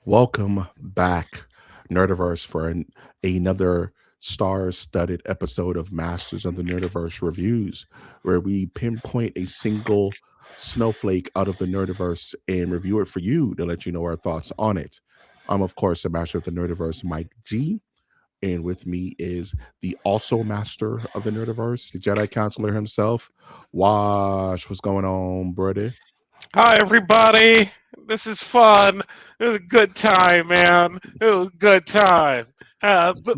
Welcome back, Nerdiverse, for another star-studded episode of Masters of the Nerdiverse reviews, where we pinpoint a single snowflake out of the Nerdiverse and review it for you to let you know our thoughts on it. I'm, of course, the Master of the Nerdiverse, Mike G, and with me is the also Master of the Nerdiverse, the Jedi Counselor himself, Wash. What's going on, brother? Hi, everybody. This is fun. It was a good time, man. It was a good time. But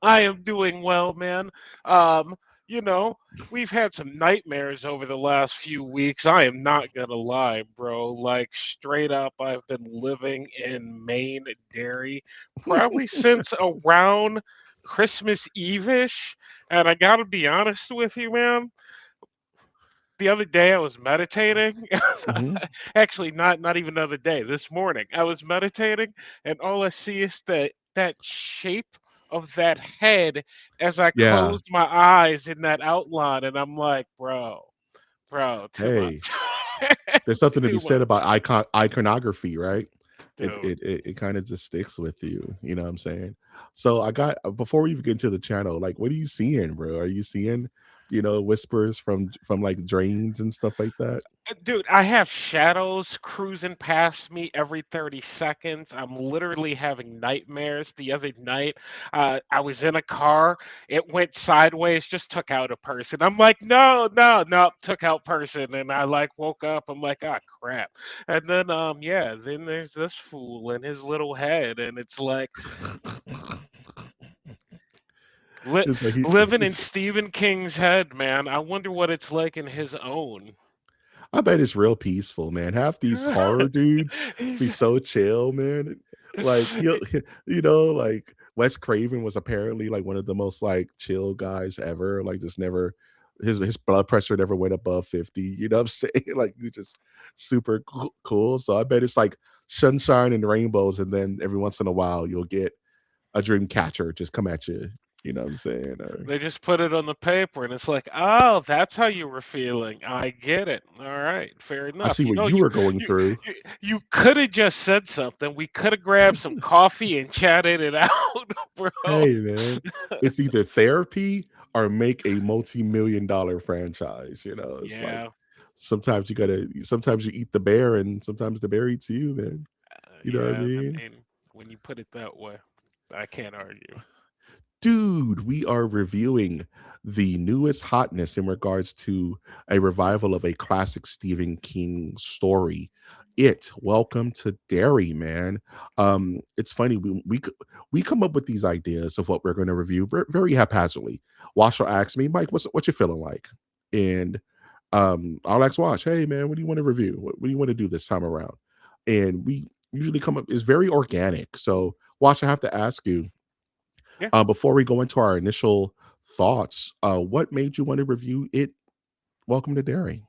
I am doing well, man. Um, you know, we've had some nightmares over the last few weeks. I am not gonna lie, bro. Like straight up, I've been living in Maine, Derry, probably since around Christmas Eve-ish. And I gotta be honest with you, man, the other day I was meditating. Mhm. Actually, not even the other day. This morning I was meditating, and all I see is that shape of that head as I Yeah. closed my eyes in that outline, and I'm like, bro, too Hey, much, there's something to be too said much, about iconography, right? It dude. it it, it kind of just sticks with you. You know what I'm saying? So I got before we even get into the channel, like, what are you seeing, bro? Are you seeing, whispers from like drains and stuff like that? Dude, I have shadows cruising past me every 30 seconds. I'm literally having nightmares. The other night, I was in a car. It went sideways, just took out a person. I'm like, no, no, no, took out person. And I like woke up. I'm like, ah, crap. And then, yeah, then there's this fool and his little head. And it's like li It's like living in it's, Stephen King's head, man. I wonder what it's like in his own. I bet it's real peaceful, man. Half these horror dudes be He's- so chill, man. Like like Wes Craven was apparently like one of the most like chill guys ever. Like just never his blood pressure never went above 50. You know what I'm saying? Like you just super cool. So I bet it's like sunshine and rainbows, and then every once in a while you'll get a dream catcher just come at you. You know what I'm saying? Or They just put it on the paper and it's like, "Oh, that's how you were feeling. I get it. All right, fair I enough." see You what know, you were going you through. you could have just said something. We could have grabbed some coffee and chatted it out, bro. Hey, man, it's either therapy or make a multi-million-dollar franchise, It's like Yeah, sometimes you eat the bear and sometimes the bear eats you, man. You know what I yeah. I mean? mean, when you put it that way, I can't argue. Dude, we are reviewing the newest hotness in regards to a revival of a classic Stephen King story. Welcome to Derry, man. It's funny we come up with these ideas of what we're going to review very haphazardly. Wash will ask me, Mike, what you feeling like? And I'll ask Wash, hey man, what do you want to review? What do you want to do this time around? And we usually come up, it's very organic. So Wash, I have to ask you, Yeah. before we go into our initial thoughts, what made you want to review it? Welcome to Dairy.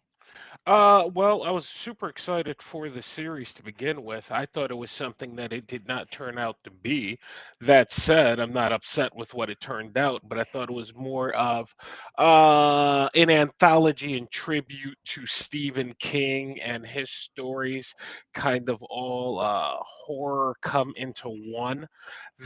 Well, I was super excited for the series to begin with. I thought it was something that it did not turn out to be. That said, I'm not upset with what it turned out, but I thought it was more of an anthology and tribute to Stephen King and his stories, kind of all horror come into one.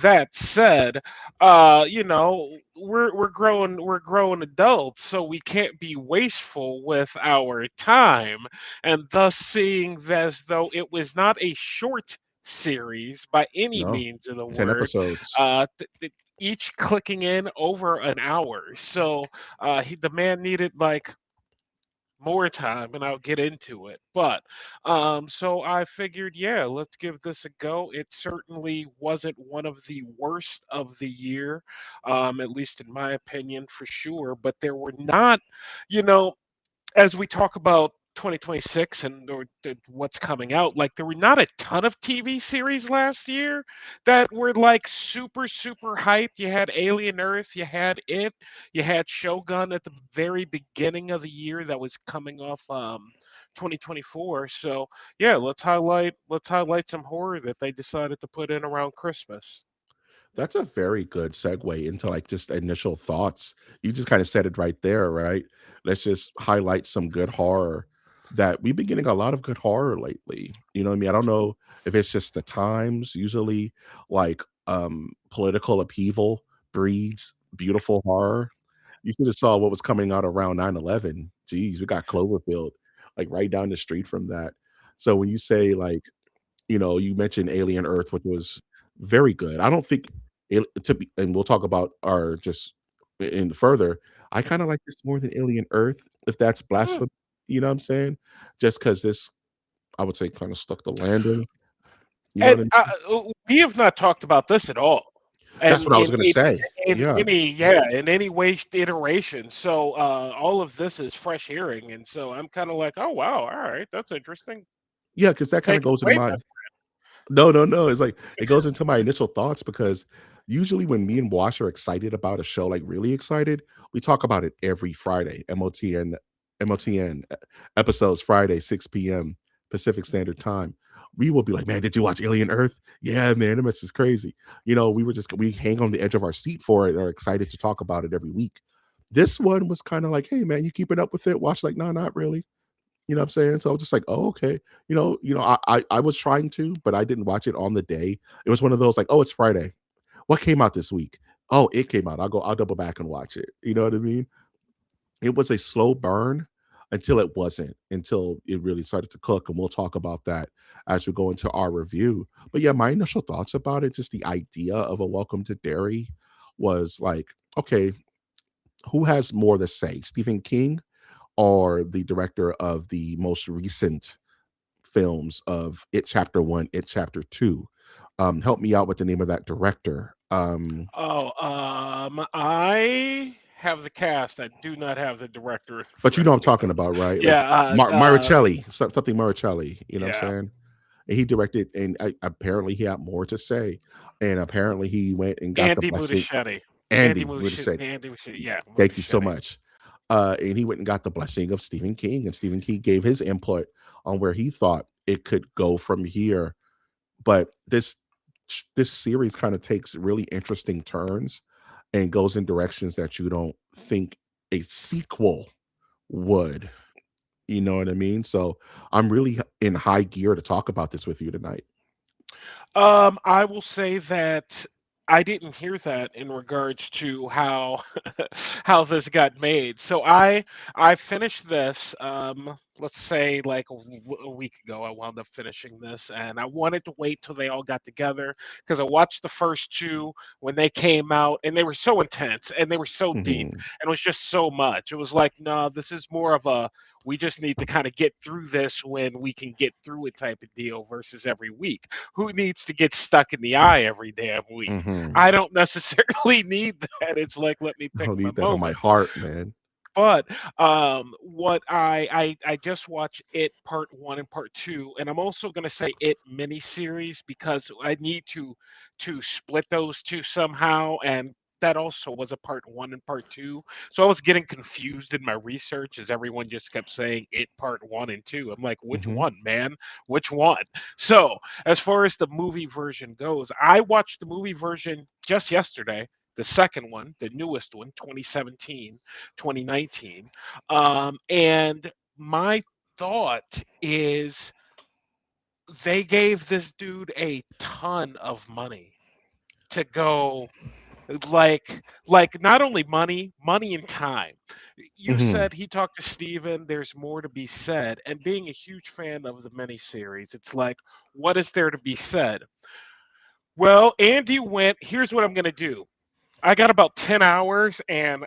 That said, we're growing adults, so we can't be wasteful with our time, and thus seeing as though it was not a short series by any No, means of the 10 word, episodes. each clicking in over an hour. So the man needed like more time and I'll get into it. But so I figured, yeah, let's give this a go. It certainly wasn't one of the worst of the year, at least in my opinion, for sure. But there were not, you know, as we talk about 2026 and or what's coming out, like there were not a ton of TV series last year that were like super hyped. You had Alien Earth, you had It, you had Shogun at the very beginning of the year that was coming off 2024. So yeah, let's highlight some horror that they decided to put in around Christmas. That's a very good segue into like just initial thoughts. You just kind of said it right there, right? Let's just highlight some good horror that we've been getting a lot of good horror lately. You know what I mean? I don't know if it's just the times. Usually, like political upheaval breeds beautiful horror. You should have saw what was coming out around 9/11. Geez, we got Cloverfield like right down the street from that. So when you say like, you mentioned Alien Earth, which was very good. I don't think it to be, and we'll talk about our just in further. I kind of like this more than Alien Earth, if that's Hmm. blasphemy. You know what I'm saying? Just because this, I would say, kind of stuck the landing. You know what And I mean? we have not talked about this at all, That's and what I was gonna say. Yeah. in any way, iteration. So all of this is fresh hearing, and so I'm kind of like, oh wow, all right, that's interesting. Yeah, because that kind of Take it goes into away, my man. No, no, no, it's like it goes into my initial thoughts because usually when me and Wash are excited about a show, like really excited, we talk about it every Friday, MOTN episodes Friday, 6 p.m. Pacific Standard Time. We will be like, "Man, did you watch Alien Earth?" "Yeah, man, this is crazy." We hang on the edge of our seat for it and are excited to talk about it every week. This one was kinda like, "Hey, man, you keeping up with it?" Wash like, "No, not really." You know what I'm saying? So I was just like, "Oh, okay." I was trying to, but I didn't watch it on the day. It was one of those like, "Oh, it's Friday. What came out this week? Oh, it came out. I'll double back and watch it." You know what I mean? It was a slow burn until it wasn't, until it really started to cook, and we'll talk about that as we go into our review. But yeah, my initial thoughts about it, just the idea of a Welcome to Derry was like, okay, who has more to say? Stephen King or the director of the most recent films of It Chapter 1, It Chapter 2. Help me out with the name of that director. Oh, I have the cast. I do not have the director in But you front know of what I'm me, talking though. about, right? Like Yeah, Maricelli, something Maricelli, you know what I'm yeah. saying? And he directed, and apparently he had more to say. And apparently he went and got the Andy blessing. Muschietti. Andy would have said, Andy Muschietti. Yeah, thank you so Muschietti. much. And he went and got the blessing of Stephen King, and Stephen King gave his input on where he thought it could go from here. But this series kind of takes really interesting turns and goes in directions that you don't think a sequel would. You know what I mean? So I'm really in high gear to talk about this with you tonight. I will say that I didn't hear that in regards to how how this got made. So I finished this. Let's say like a week ago. I wound up finishing this, and I wanted to wait till they all got together because I watched the first two when they came out, and they were so intense and they were so deep, Mhm. and it was just so much. It was like, no, this is more of a we just need to kind of get through this when we can get through it type of deal versus every week. Who needs to get stuck in the eye every damn week? I Mhm. don't necessarily need that. It's like, let me I pick don't my need that on my moments. heart, man. But what I just watched it part one and part two, and I'm also going to say it miniseries because I need to split those two somehow, and that also was a part one and part two. So I was getting confused in my research as everyone just kept saying it part one and two. I'm like, which Mhm. one, man? Which one? So as far as the movie version goes, I watched the movie version just yesterday. The second one, the newest one, 2017, 2019. And my thought is they gave this dude a ton of money to go like not only money and time. You Mhm. said he talked to Steven, there's more to be said. And being a huge fan of the miniseries, it's like, what is there to be said? Well, Andy went, here's what I'm gonna do. I got about 10 hours and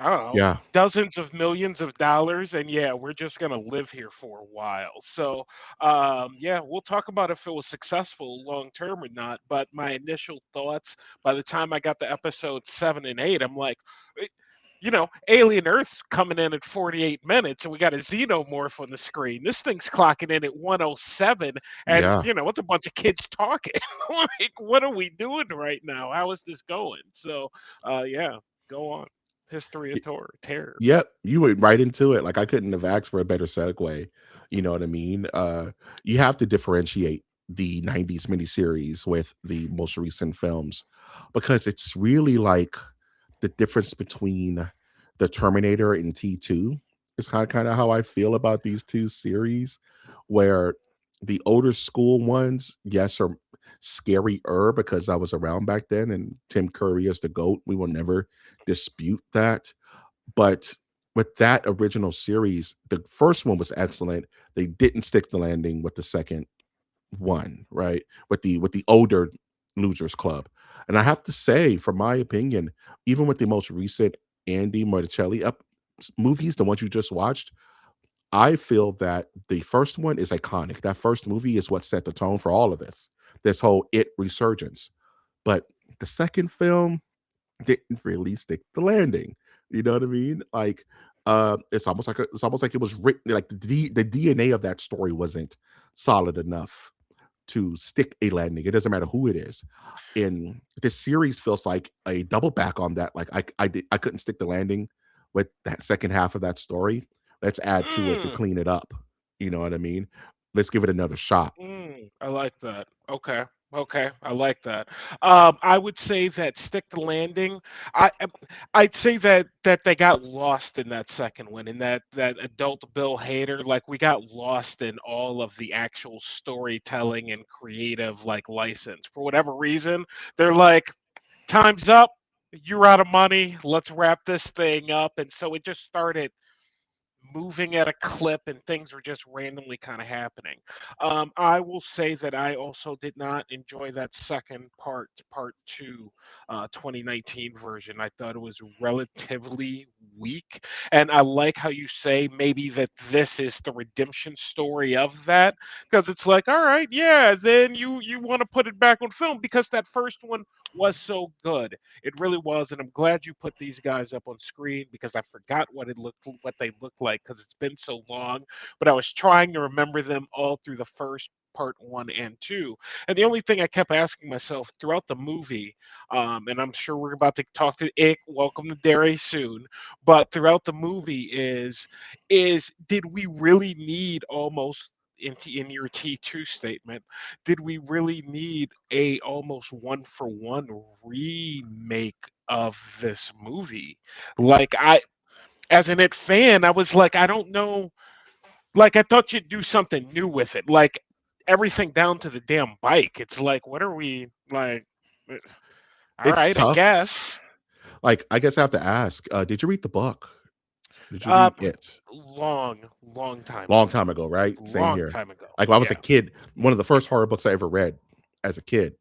I don't know, Yeah. dozens of millions of dollars, and yeah, we're just gonna live here for a while. So, yeah, we'll talk about if it was successful long term or not. But my initial thoughts, by the time I got to episode 7 and 8, I'm like, eh, Alien Earth coming in at 48 minutes, and we got a xenomorph on the screen. This thing's clocking in at 107, and Yeah. it's a bunch of kids talking. Like, what are we doing right now? How is this going? So, yeah, go on. History of terror. Yep, you went right into it. Like I couldn't have asked for a better segue. You know what I mean? You have to differentiate the 90s miniseries with the most recent films because it's really like the difference between the Terminator and T2. It's kinda how I feel about these 2 series, where the older school ones, yes, are scarier because I was around back then, and Tim Curry is the GOAT, we will never dispute that, but with that original series, the first one was excellent, they didn't stick the landing with the second one, right? With the older Losers Club, and I have to say, from my opinion, even with the most recent Andy Marticelli movies, the ones you just watched, I feel that the first one is iconic. That first movie is what set the tone for all of this whole It resurgence. But the second film didn't really stick the landing. You know what I mean? Like, it's almost like it was written like the DNA of that story wasn't solid enough to stick a landing. It doesn't matter who it is. And this series feels like a double back on that. Like I couldn't stick the landing with that second half of that story. Let's add to it to Mm. clean it up. You know what I mean? Let's give it another shot. I like that. Okay. Okay. I like that. I would say that stick the landing. I'd say that they got lost in that second one, in that adult Bill Hader. Like we got lost in all of the actual storytelling and creative like license. For whatever reason, they're like, time's up. You're out of money. Let's wrap this thing up. And so it just started moving at a clip and things were just randomly kind of happening. I will say that I also did not enjoy that second part two, 2019 version. I thought it was relatively weak. And I like how you say maybe that this is the redemption story of that, because it's like, all right, yeah, then you want to put it back on film because that first one was so good. It really was, and I'm glad you put these guys up on screen because I forgot what they looked like because it's been so long. But I was trying to remember them all through the first part one and two. And the only thing I kept asking myself throughout the movie, and I'm sure we're about to talk to Ick, welcome to Derry soon, but throughout the movie is did we really need almost in your T2 statement, did we really need a almost one for one remake of this movie? Like as an it fan, I was like, I don't know. Like I thought you'd do something new with it. Like everything down to the damn bike. It's like, what are we like? eh, All It's right, I tough. guess. Like, I guess I have to ask, did you read the book? Did you Uh, read it? long time Long ago. time ago, right? Same Long here. time ago. Like, when I was a Yeah. kid, one of the first horror books I ever read as a kid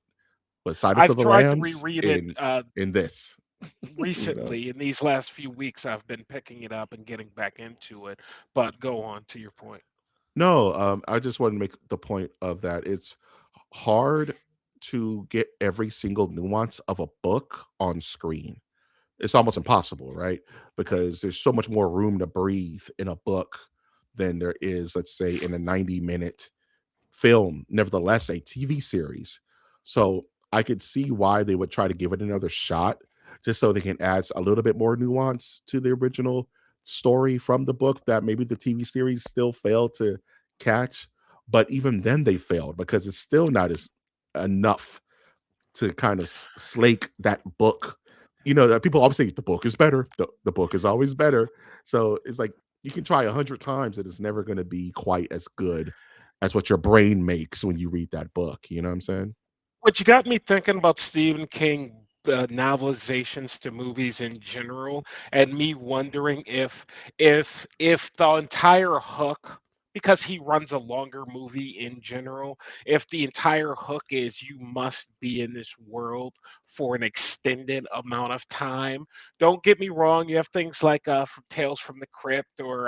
was Silence I've of the tried to Lambs reread it in this, you know? recently. In these last few weeks, I've been picking it up and getting back into it. But go on to your point. No, I just wanted to make the point of that it's hard to get every single nuance of a book on screen. It's almost Mhm. impossible, right? Because there's so much more room to breathe in a book than there is, let's say, in a 90-minute film, nevertheless a TV series. So I could see why they would try to give it another shot, just so they can add a little bit more nuance to the original story from the book that maybe the TV series still failed to catch. But even then, they failed because it's still not as enough to kind of slake that book. You know, that people always say the book is better. The book is always better. So it's like you can try 100 times and it's never going to be quite as good as what your brain makes when you read that book. You know what I'm saying? What you got me thinking about Stephen King novelizations to movies in general, and me wondering if the entire hook, because he runs a longer movie in general, if the entire hook is you must be in this world for an extended amount of time. Don't get me wrong, you have things like from Tales from the Crypt or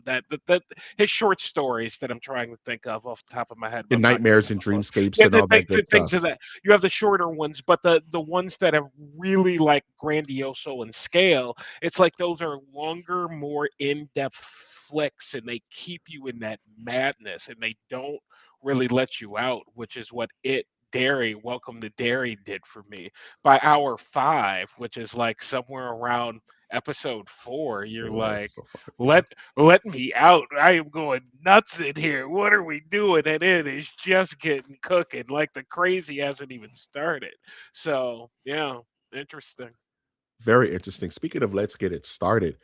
that his short stories that I'm trying to think of off the top of my head, but And I'm not coming nightmares on and the phone. dreamscapes Yeah, and all that good things of stuff. that. You have the shorter ones, but the ones that have really like grandioso in scale, it's like those are longer, more in-depth flicks, and they keep you in that madness, and they don't really let you out, which is what Welcome to Derry did for me. By hour five, which is like somewhere around episode four, you're For like, so far, yeah. let let me out. I am going nuts in here. What are we doing? And it is just getting cooking. Like the crazy hasn't even started. So yeah, interesting. Very interesting. Speaking of let's get it started,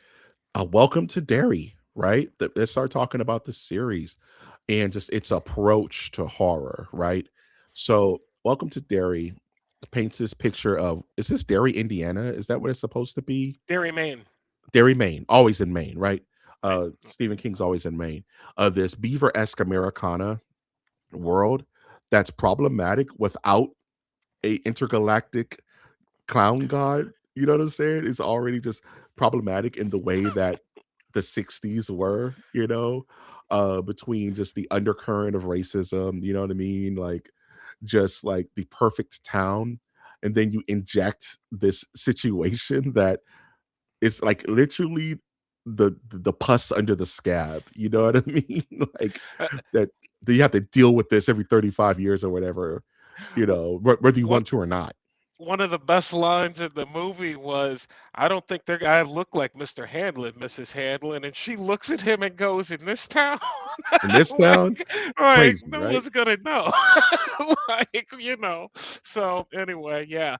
welcome to Derry. right? Let's start talking about the series and just its approach to horror, right? So, Welcome to Derry paints this picture of, is this Derry, Indiana? Is that what it's supposed to be? Derry, Maine. Derry, Maine, always in Maine, right? Right. Stephen King's always in Maine. This beaver-esque Americana world that's problematic without a intergalactic clown god, you know what I'm saying? It's already just problematic in the way that the 60s were, between just the undercurrent of racism, you know what I mean? Like, just like the perfect town. And then you inject this situation that is like literally the pus under the scab, you know what I mean? Like Uh, that you have to deal with this every 35 years or whatever, whether you one want to or not. one of the best lines in the movie was, "I don't think their guy look like Mr. Hanlon, Mrs. Hanlon," and she looks at him and goes, "In this town?" In this town, like crazy, no right? one's gonna know. Like, So anyway, yeah.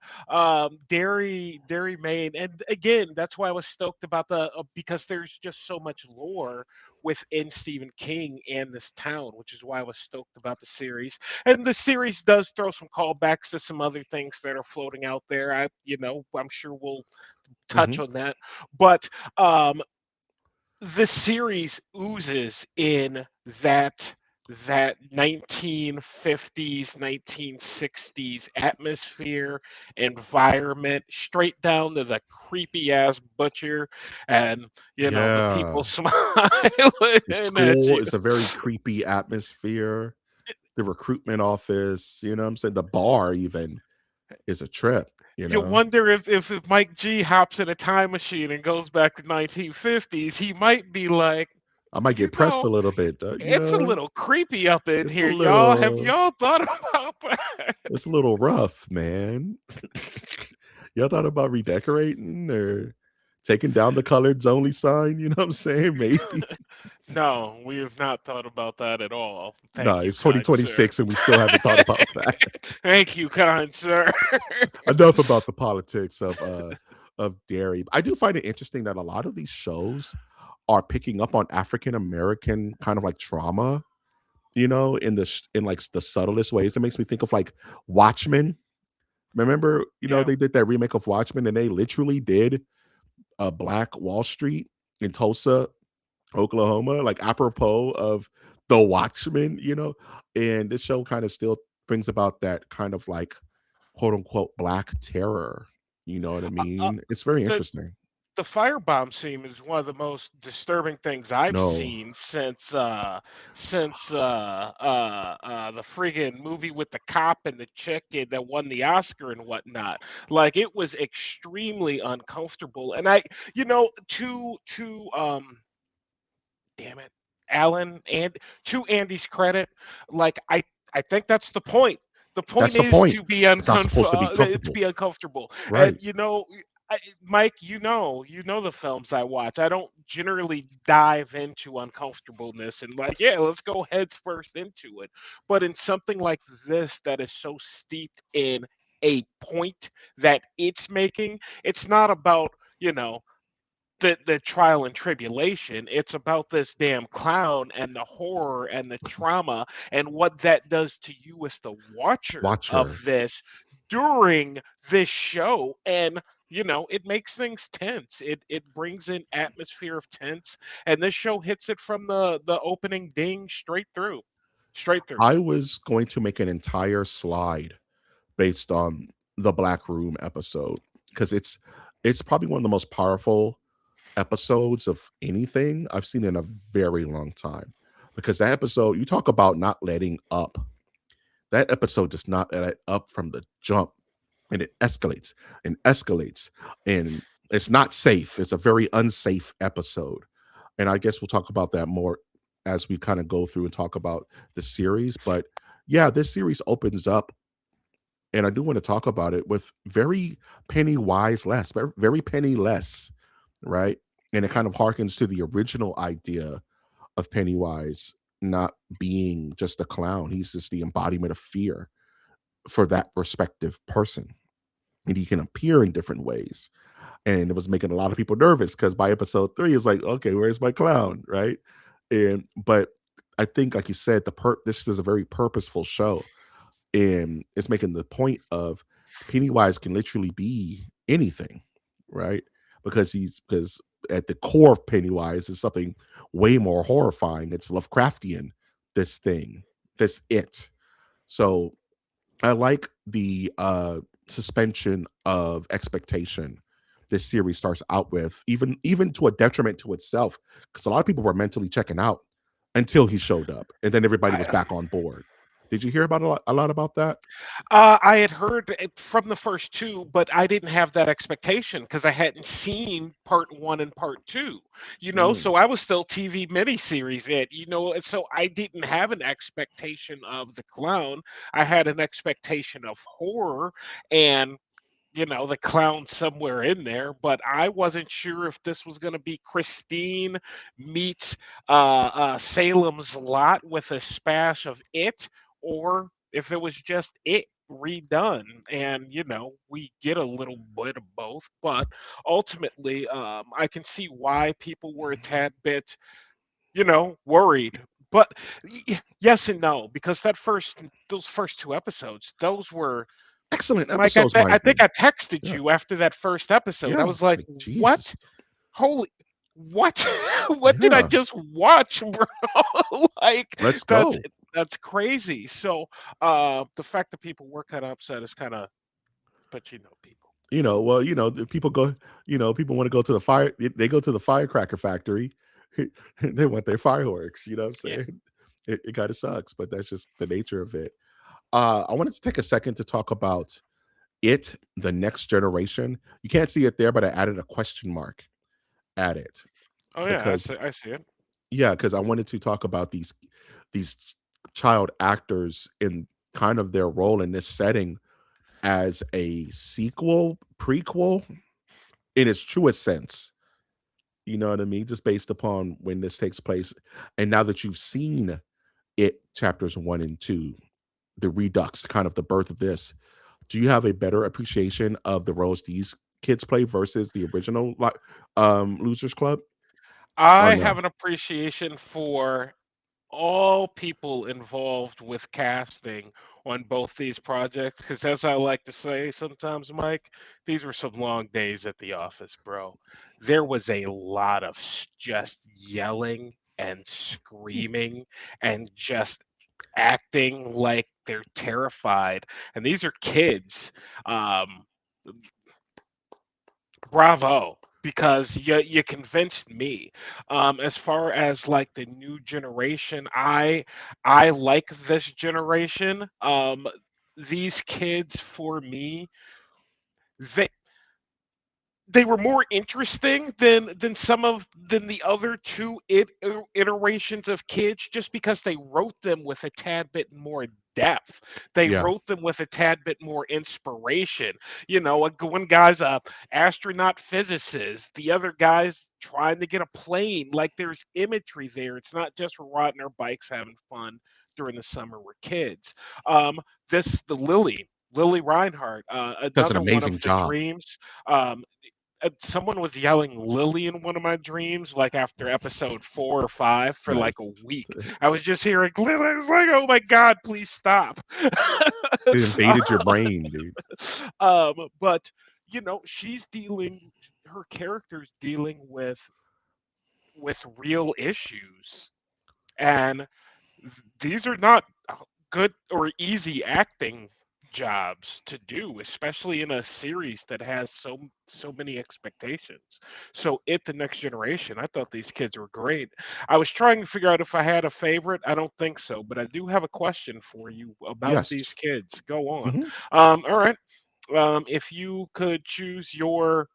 Derry, Maine. And again, that's why I was stoked about because there's just so much lore within Stephen King and this town, which is why I was stoked about the series. And the series does throw some callbacks to some other things that are floating out there. I'm sure we'll touch Mhm. on that. But um the series oozes in that 1950s 1960s atmosphere, environment, straight down to the creepy ass butcher, and the people Yeah. The smiling at school you. is a very creepy atmosphere. The recruitment office, you know what I'm saying? The bar even is a trip, you You know? wonder if Mike G hops in a time machine and goes back to 1950s, he might be like, I might you get pressed know a little bit, it's a little creepy up in it's a here, y'all. Have little y'all thought about that? it's a little rough, man. Y'all thought about redecorating or taking down the colored only sign, you know what I'm saying? Maybe. No, we have not thought about that at all. No, Thank you, it's kind sir. 2026 and we still haven't thought about that. Thank you, kind sir. Enough about the politics of dairy. I do find it interesting that a lot of these shows are picking up on African American kind of like trauma, in like the subtlest ways. It makes me think of like Watchmen. Remember, Yeah. they did that remake of Watchmen and they literally did a Black Wall Street in Tulsa, Oklahoma, like apropos of the Watchmen, and this show kind of still brings about that kind of like quote unquote black terror. You know what I Uh, uh, mean? It's very the interesting. the firebomb scene is one of the most disturbing things I've No, seen since the friggin' movie with the cop and the chick that won the Oscar and whatnot. Like it was extremely uncomfortable. And to damn it, Alan, and to Andy's credit, like I think that's the point. The point that's the is point. to be It's not supposed to be to comfortable, be uncomfortable. And right? Mike, you know the films I watch. I don't generally dive into uncomfortableness and like, yeah, let's go heads first into it. But in something like this that is so steeped in a point that it's making, it's not about, you know, the trial and tribulation. It's about this damn clown and the horror and the trauma and what that does to you as the watcher of Watcher. this during this show. And it makes things tense. It brings in atmosphere of tense, and this show hits it from the opening ding straight through, straight through. I was going to make an entire slide based on the Black Room episode because it's probably one of the most powerful episodes of anything I've seen in a very long time. Because that episode, you talk about not letting up. That episode does not let up from the jump, and it escalates and escalates, and it's not safe. It's a very unsafe episode, and I guess we'll talk about that more as we kind of go through and talk about the series. But yeah, this series opens up, and I do want to talk about it with very penny wise less, very penny less, right? And it kind of harkens to the original idea of Pennywise not being just a clown. He's just the embodiment of fear for that respective person. And he can appear in different ways. and it was making a lot of people nervous because by episode 3, it's like, okay, where's my clown, right? And but I think, like you said, this is a very purposeful show, and it's making the point of Pennywise can literally be anything, right? Because at the core of Pennywise is something way more horrifying. It's Lovecraftian. This thing, this it. So I like the suspension of expectation this series starts out with, even to a detriment to itself, because a lot of people were mentally checking out until he showed up, and then everybody was I, back on board. Did you hear about a lot about that? I had heard it from the first two, but I didn't have that expectation because I hadn't seen part one and part two, Mm. so I was still TV miniseries it, and so I didn't have an expectation of the clown. I had an expectation of horror and the clown somewhere in there, but I wasn't sure if this was going to be Christine meets Salem's Lot with a splash of it, or if it was just it redone. And, we get a little bit of both, but ultimately, I can see why people were a tad bit, worried. But yes and no, because those first two episodes, those were Excellent Mike, episodes, I mind think you. I texted Yeah, you after that first episode. I yeah. was like, Like "What? Jesus. Holy what? What did I Yeah, just watch, bro?" Like, let's that's go. that's crazy. So, the fact that people were kinda upset is kinda but people. Well, the people go. People want to go to the fire. They go to the firecracker factory. They want their fireworks. You know what I'm Yeah. saying? It kind of sucks, but that's just the nature of it. I wanted to take a second to talk about it, the next generation. You can't see it there, but I added a question mark at it Oh, yeah, because, I see it. yeah, because I wanted to talk about these child actors in kind of their role in this setting as a sequel, prequel in its truest sense. You know what I mean? Just based upon when this takes place, and now that you've seen it, chapters 1 and 2, the redux, kind of the birth of this. Do you have a better appreciation of the roles these kids play versus the original Losers Club, or I no? have an appreciation for all people involved with casting on both these projects because as I like to say sometimes, Mike, these were some long days at the office, bro. There was a lot of just yelling and screaming and just acting like they're terrified, and these are kids. um Bravo, because you convinced me. As far as like the new generation, I like this generation. These kids for me, they they were more interesting than the other two iterations of kids just because they wrote them with a tad bit more depth. They Yeah, wrote them with a tad bit more inspiration. One guy's a astronaut physicist, the other guy's trying to get a plane. Like there's imagery there. It's not just we're riding our bikes having fun during the summer. We're kids. Um, the Lily Reinhardt, does an another one of amazing the job. dreams. Um, Someone was yelling Lily in one of my dreams, like after episode 4 or 5 for like a Nice. week. I was just hearing Lily. I was like, oh my God, please stop. It So, invaded your brain, dude. but she's her character's dealing with real issues. And these are not good or easy acting jobs to do, especially in a series that has so many expectations. So the next generation, I thought these kids were great. I was trying to figure out if I had a favorite. I don't think so, but I do have a question for you about Yes. these kids. Go on. Mhm. All right. If you could choose your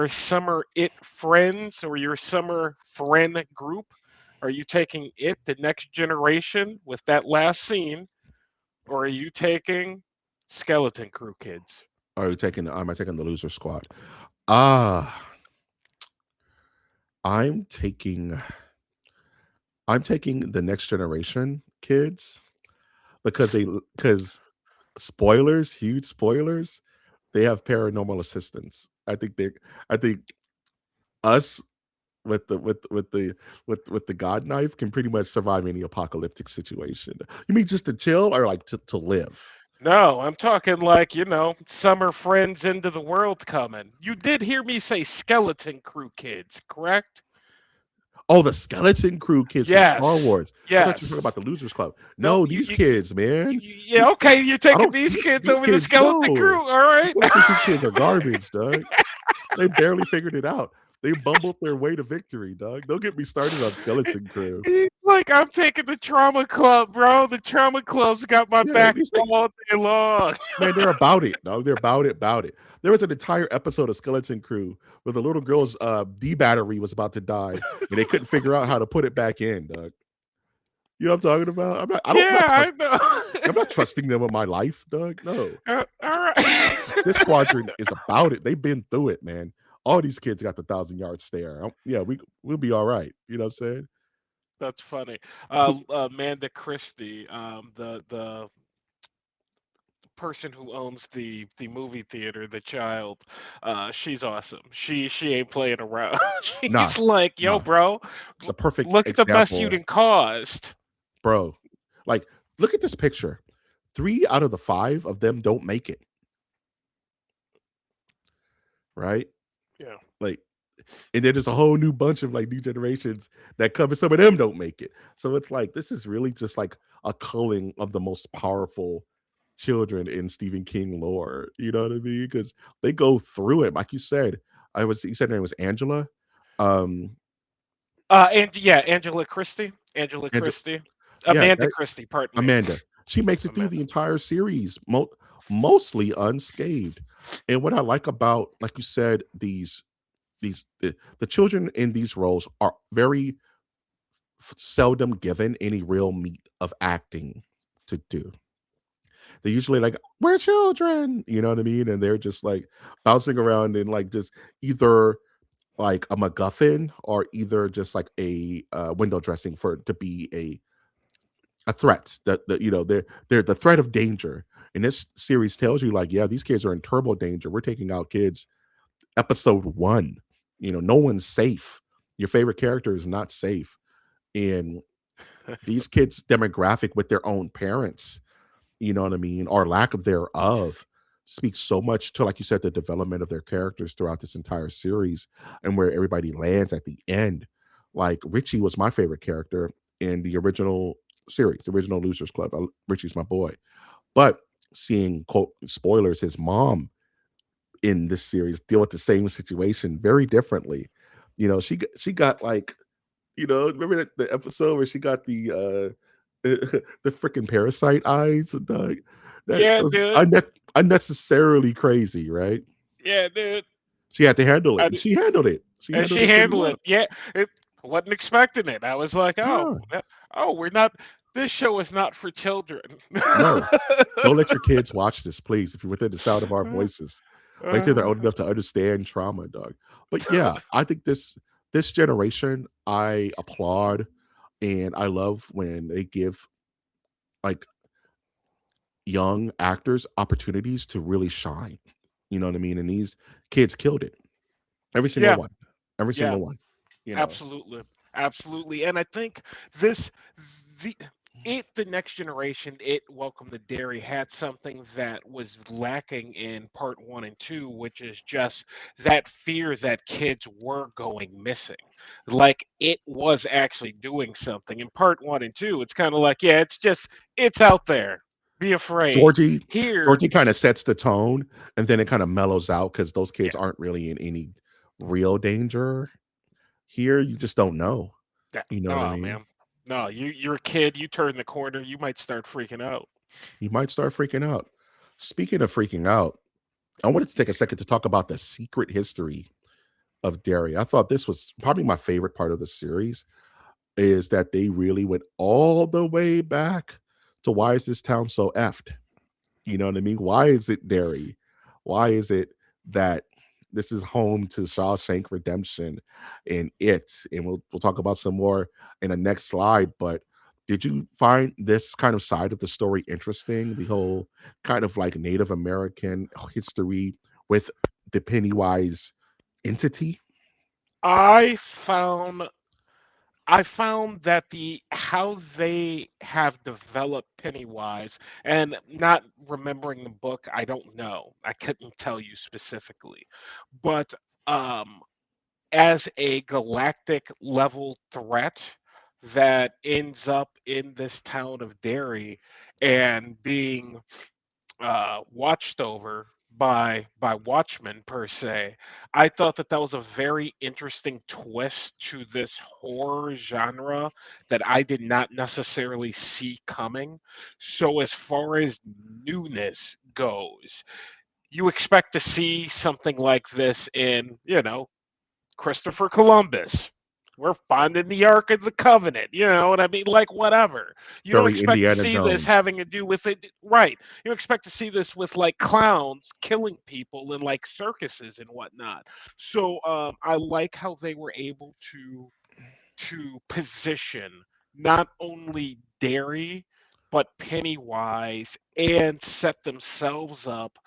summer it friends or your summer friend group, are you taking it the next generation with that last scene, or are you taking Skeleton Crew kids? Am I taking the loser squad? Ah, I'm taking I'm taking the next generation kids because spoilers, huge spoilers, they have paranormal assistants. I think they I think us with the God knife can pretty much survive any apocalyptic situation. You mean just to chill or like to live? No, I'm talking like, summer friends into the world coming. You did hear me say skeleton crew kids, correct? Oh, the Skeleton Crew kids from Star Yes. Wars. I thought you were talking about Yes. the Losers Club. No, No, these kids, man. yeah, These okay, you're I taking don't these kids these over the kids, skeleton no. crew. All The right. Skeleton Crew kids are garbage, dog. They barely figured it out. They bumbled their way to victory, dog. Don't get me started on Skeleton Crew. He's like, I'm taking the trauma club, bro. The trauma club's got my Yeah, back these things, all day long. man, they're about it, dog. They're about it. There was an entire episode of Skeleton Crew where the little girl's D battery was about to die and they couldn't figure out how to put it back in, dog. You know what I'm talking about? I'm Yeah, not I trust I'm know. not trusting them with my life, dog. No. All right. This squadron is about it. They've been through it, man. All these kids got the 1,000 yard stare. Yeah, we'll be all right. You know what I'm saying? That's funny. Amanda Christie, the person who owns the movie theater, the child, she's awesome. She ain't playing around. Nah, She's like, yo, nah. bro, The perfect look at the mess you example, done caused. bro. Like, look at this picture. 3 out of the 5 of them don't make it, right? Yeah. Like, and then there's a whole new bunch of like new generations that come, and some of them don't make it. So it's like this is really just like a culling of the most powerful children in Stephen King lore. You know what I mean? Because they go through it, like you said. You said her name was Angela. Um, And yeah, Angela Christie. Angela Angela, Christie. yeah, Amanda that, Christie, pardon me. Amanda. She makes it through the Amanda. entire series, mostly unscathed. And what I like about, like you said, the children in these roles are very seldom given any real meat of acting to do. They're usually like, we're children, you know what I mean? And they're just like bouncing around in like just either like a MacGuffin or either just like a window dressing for to be a threat that they're the threat of danger. And this series tells you like, yeah, these kids are in turbo danger. We're taking out kids episode 1. No one's safe. Your favorite character is not safe. And these kids demographic with their own parents, you know what I mean, or lack of thereof, speaks so much to, like you said, the development of their characters throughout this entire series and where everybody lands at the end. Like Richie was my favorite character in the original series, the original Losers Club. Richie's my boy. But seeing, quote, spoilers, his mom in this series deal with the same situation very differently. She got like, remember the episode where she got the freaking parasite eyes? And that Yeah, was dude. unnecessarily crazy, right? Yeah, dude. She had to handle it, I, and she handled it. She and handled she it pretty handled well. it. Yeah, it wasn't expecting it. I was like, oh, No, oh, we're not. This show is not for children. no. Don't let your kids watch this, please. If you're within the sound of our voices, wait till they're old enough to understand trauma, dog. But yeah, I think this generation, I applaud, and I love when they give like young actors opportunities to really shine. You know what I mean? And these kids killed it. Every single Yeah, one. Every yeah, single one. You know. absolutely, absolutely. And I think this, the the next generation, Welcome to Derry had something that was lacking in part 1 and 2, which is just that fear that kids were going missing. Like it was actually doing something. In part 1 and 2, it's kind of like, yeah, it's out there. Be afraid. Georgie Here, Georgie kind of sets the tone and then it kind of mellows out because those yeah, kids aren't really in any real danger. Here, you just don't know. yeah, You know what I no, mean? man. No, you're a kid, you turn the corner, you might start freaking out. You might start freaking out. Speaking of freaking out, I wanted to take a second to talk about the secret history of Derry. I thought this was probably my favorite part of the series is that they really went all the way back to why is this town so effed? You know what I mean? Why is it Derry? Why is it that this is home to Shawshank Redemption and it? And we'll talk about some more in the next slide. But did you find this kind of side of the story interesting? The whole kind of like Native American history with the Pennywise entity? I found I found that the how they have developed Pennywise, and not remembering the book, I don't know. I couldn't tell you specifically. But um as a galactic level threat that ends up in this town of Derry and being watched over by watchmen per se. I thought that that was a very interesting twist to this horror genre that I did not necessarily see coming. So as far as newness goes, you expect to see something like this in, Christopher Columbus. We're finding the Ark of the Covenant. You know what I mean? Like, whatever. You don't Very expect to Indiana see this Jones. having to do with it. Right. You expect to see this with like clowns killing people in like circuses and whatnot. So I like how they were able to position not only Derry, but Pennywise and set themselves up,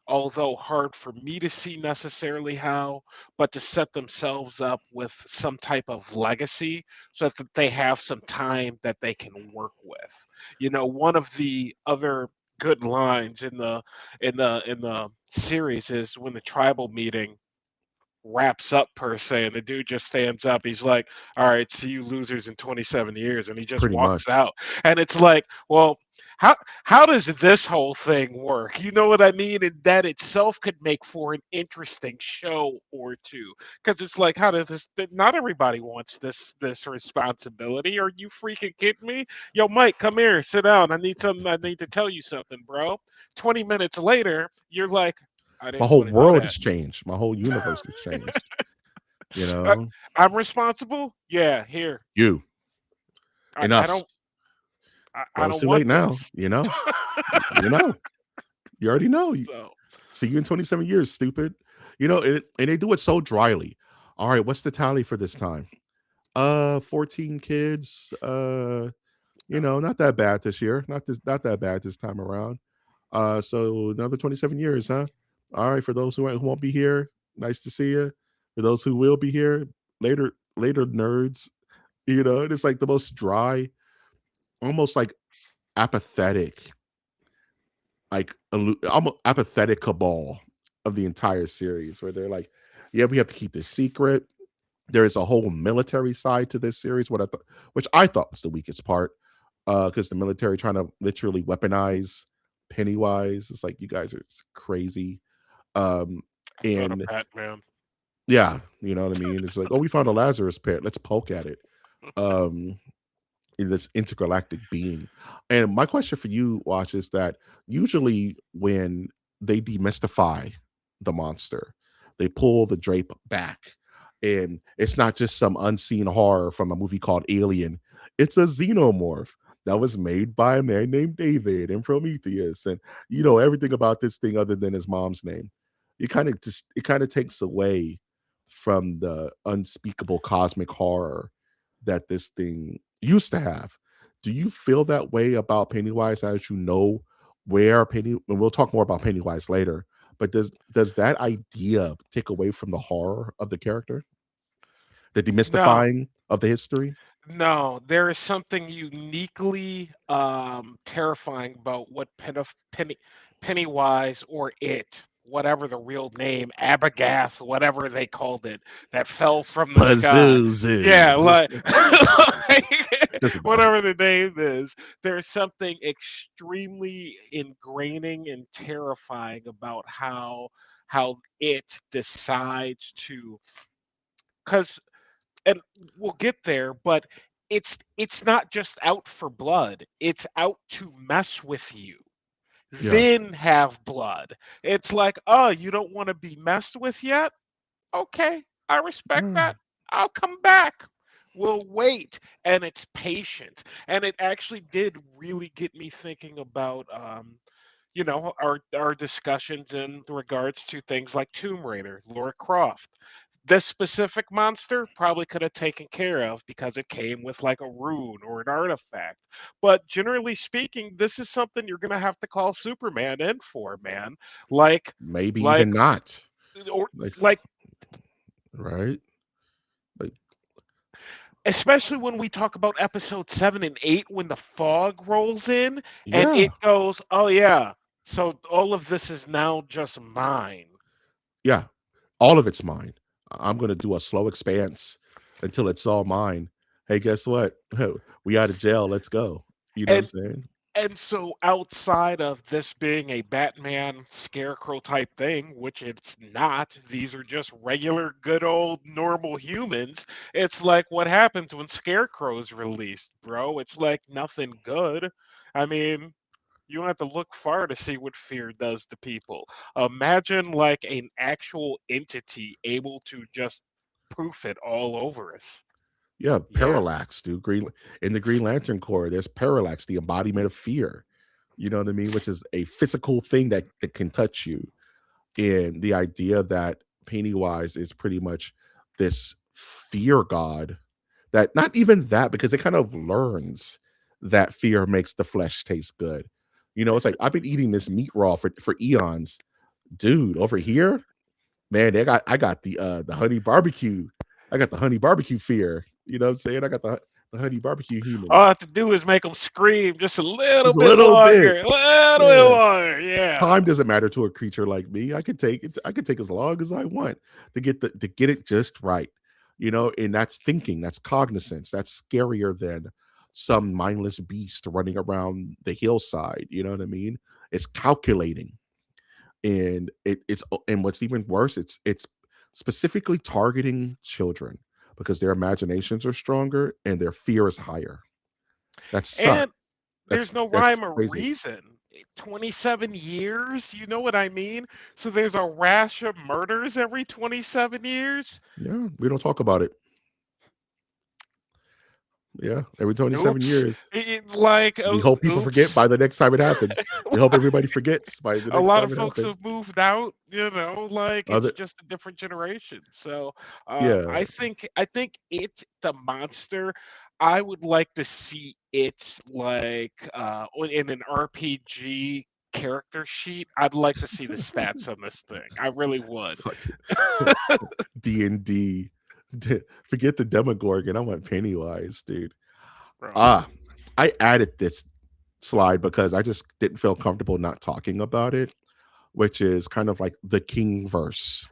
although hard for me to see necessarily how, but to set themselves up with some type of legacy so that they have some time that they can work with. One of the other good lines in the series is when the tribal meeting wraps up per se, and the dude just stands up. He's like, all right, see you losers in 27 years, and he just Pretty walks much. out. And it's like, well, how does this whole thing work? You know what I mean? And that itself could make for an interesting show or two, because it's like, how does this, not everybody wants this responsibility. Are you freaking kidding me? Yo, Mike, come here, sit down. I need to tell you something, bro. 20 minutes later, you're like, I My didn't whole want to know world that. has changed. My whole universe has changed. You Uh, know, I'm responsible. Yeah, here. you I, and I us. don't. I Well, it's don't too late want now. this. You know, you already know. So See you in 27 years, stupid. And they do it so dryly. All right, what's the tally for this time? 14 kids. Not that bad this year. Not that bad this time around. So another 27 years, huh? All right, for those who won't be here, nice to see you. For those who will be here, later nerds. And it's like the most dry, almost like apathetic, like almost apathetic cabal of the entire series, where they're like, yeah, we have to keep this secret. There is a whole military side to this series, which I thought was the weakest part, because the military trying to literally weaponize Pennywise. It's like, you guys are crazy. Um, I thought of and Batman. yeah, you know what I mean. It's like, oh, we found a Lazarus pit. Let's poke at it. Um, in this intergalactic being. And my question for you, Watch, is that usually when they demystify the monster, they pull the drape back. And it's not just some unseen horror from a movie called Alien. It's a xenomorph that was made by a man named David and Prometheus. And everything about this thing other than his mom's name. It kind of takes away from the unspeakable cosmic horror that this thing used to have. Do you feel that way about Pennywise, as you know where Penny, and we'll talk more about Pennywise later, but does that idea take away from the horror of the character? The No, demystifying of the history? no, there is something uniquely terrifying about what Pennywise or it, whatever the real name, Abagath, whatever they called it, that fell from the sky. Pazuzu. Yeah, like, Doesn't matter. whatever the name is, there's something extremely ingraining and terrifying about how it decides to, because, and we'll get there, but it's not just out for blood, it's out to mess with you, Yeah. then have blood. It's like, oh, you don't want to be messed with yet? Okay, I respect Mm. that. I'll come back. We'll wait. And it's patient. And it actually did really get me thinking about our discussions in regards to things like Tomb Raider, Laura Croft. This specific monster probably could have taken care of because it came with like a rune or an artifact. But generally speaking, this is something you're gonna have to call Superman in for, man. Like Maybe like even not. or Like, like right? Like, especially when we talk about episode 7 and 8 when the fog rolls in and yeah, it goes, "Oh yeah, so all of this is now just mine." yeah. All of it's mine. I'm gonna do a slow expanse until it's all mine. Hey, guess what? We out of jail. Let's go. You know what I'm And saying? And so outside of this being a Batman scarecrow type thing, which it's not, these are just regular good old normal humans. It's like what happens when Scarecrow's released, bro. It's like nothing good. I mean, you don't have to look far to see what fear does to people. Imagine like an actual entity able to just poof it all over us. Yeah, Yeah. parallax, dude. Green in the Green Lantern Corps, there's parallax, the embodiment of fear. You know what I mean? Which is a physical thing that can touch you. And the idea that Pennywise is pretty much this fear god that not even that because it kind of learns that fear makes the flesh taste good. You know, it's like I've been eating this meat raw for eons, dude. Over here, man, I got the honey barbecue. I got the honey barbecue fear. You know what I'm saying? I got the honey barbecue All I humans. have to do is make them scream just a little Just a bit little bit. longer, a little bit Yeah. longer. Yeah. Time doesn't matter to a creature like me. I can take it. I can take as long as I want to get it just right. You know, and that's thinking, that's cognizance, that's scarier than some mindless beast running around the hillside. You know what I mean? It's calculating, and and what's even worse, it's specifically targeting children because their imaginations are stronger and their fear is higher. That sucks. And there's no That's rhyme or crazy. reason. 27 years, you know what I mean? So there's a rash of murders every 27 years? Yeah, we don't talk about it. Yeah, every 27 Oops. years. Like, We hope people forget oops. by the next time it happens. We hope everybody forgets by the A next lot time of it folks happens. have moved out, you know, like it's Other just a different generation. So yeah, I think it's the monster. I would like to see it like in an RPG character sheet. I'd like to see the stats on this thing. I really would. fuck D&D. Forget the Demogorgon, I want Pennywise, dude. Bro. Ah, I added this slide because I just didn't feel comfortable not talking about it, which is kind of like the King verse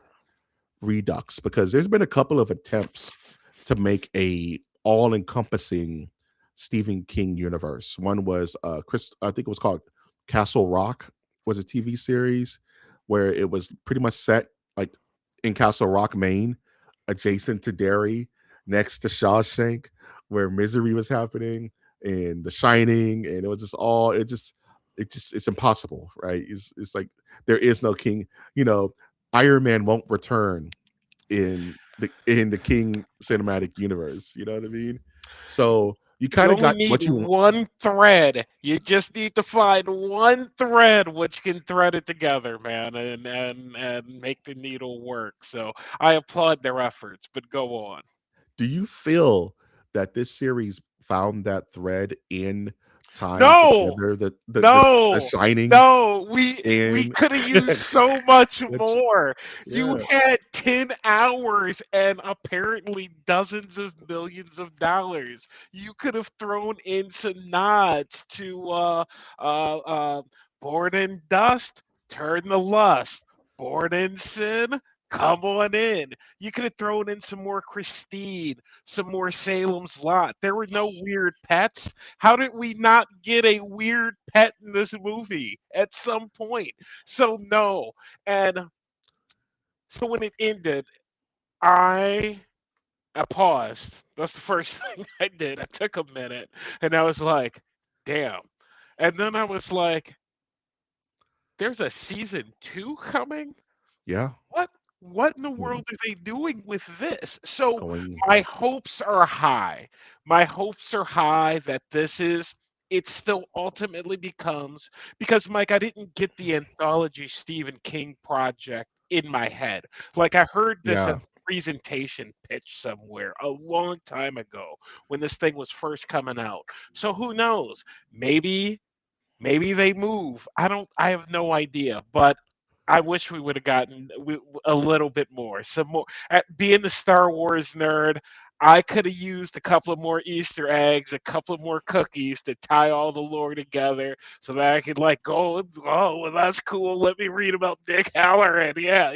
redux because there's been a couple of attempts to make a all-encompassing Stephen King universe. One was Chris, I think it was called Castle Rock, was a TV series where it was pretty much set like in Castle Rock, Maine, adjacent to Derry, next to Shawshank, where misery was happening and The Shining, and it was just all it's impossible, right? It's like there is no king, you know, Iron Man won't return in the King cinematic universe. You know what I mean? So you You kind of only got need what you want. one thread. You just need to find one thread which can thread it together, man, and make the needle work. So I applaud their efforts, but go on. Do you feel that this series found that thread in tying No, together the no, Shining no. We and could have used so much which more. You yeah had 10 hours and apparently dozens of millions of dollars. You could have thrown in some nods to uh, uh, Born in Dust, Turn the Lust, Born in Sin. Come on in. You could have thrown in some more Christine, some more Salem's Lot. There were no weird pets. How did we not get a weird pet in this movie at some point? So no. And so when it ended, I I paused. That's the first thing I did. I took a minute and I was like, damn. And then I was like, there's a season 2 coming? yeah What what in the mm, world are they doing with this? So going my hopes are high. My hopes are high that this is it still ultimately becomes because Mike, I didn't get the anthology Stephen King project in my head. Like I heard this at yeah the presentation pitch somewhere a long time ago when this thing was first coming out. So who knows? Maybe they move. I have no idea, but I wish we would have gotten a little bit more. Some more. Being the Star Wars nerd, I could have used a couple of more Easter eggs, a couple of more cookies to tie all the lore together, so that I could like go, oh, well, that's cool. Let me read about Dick Halloran. Yeah,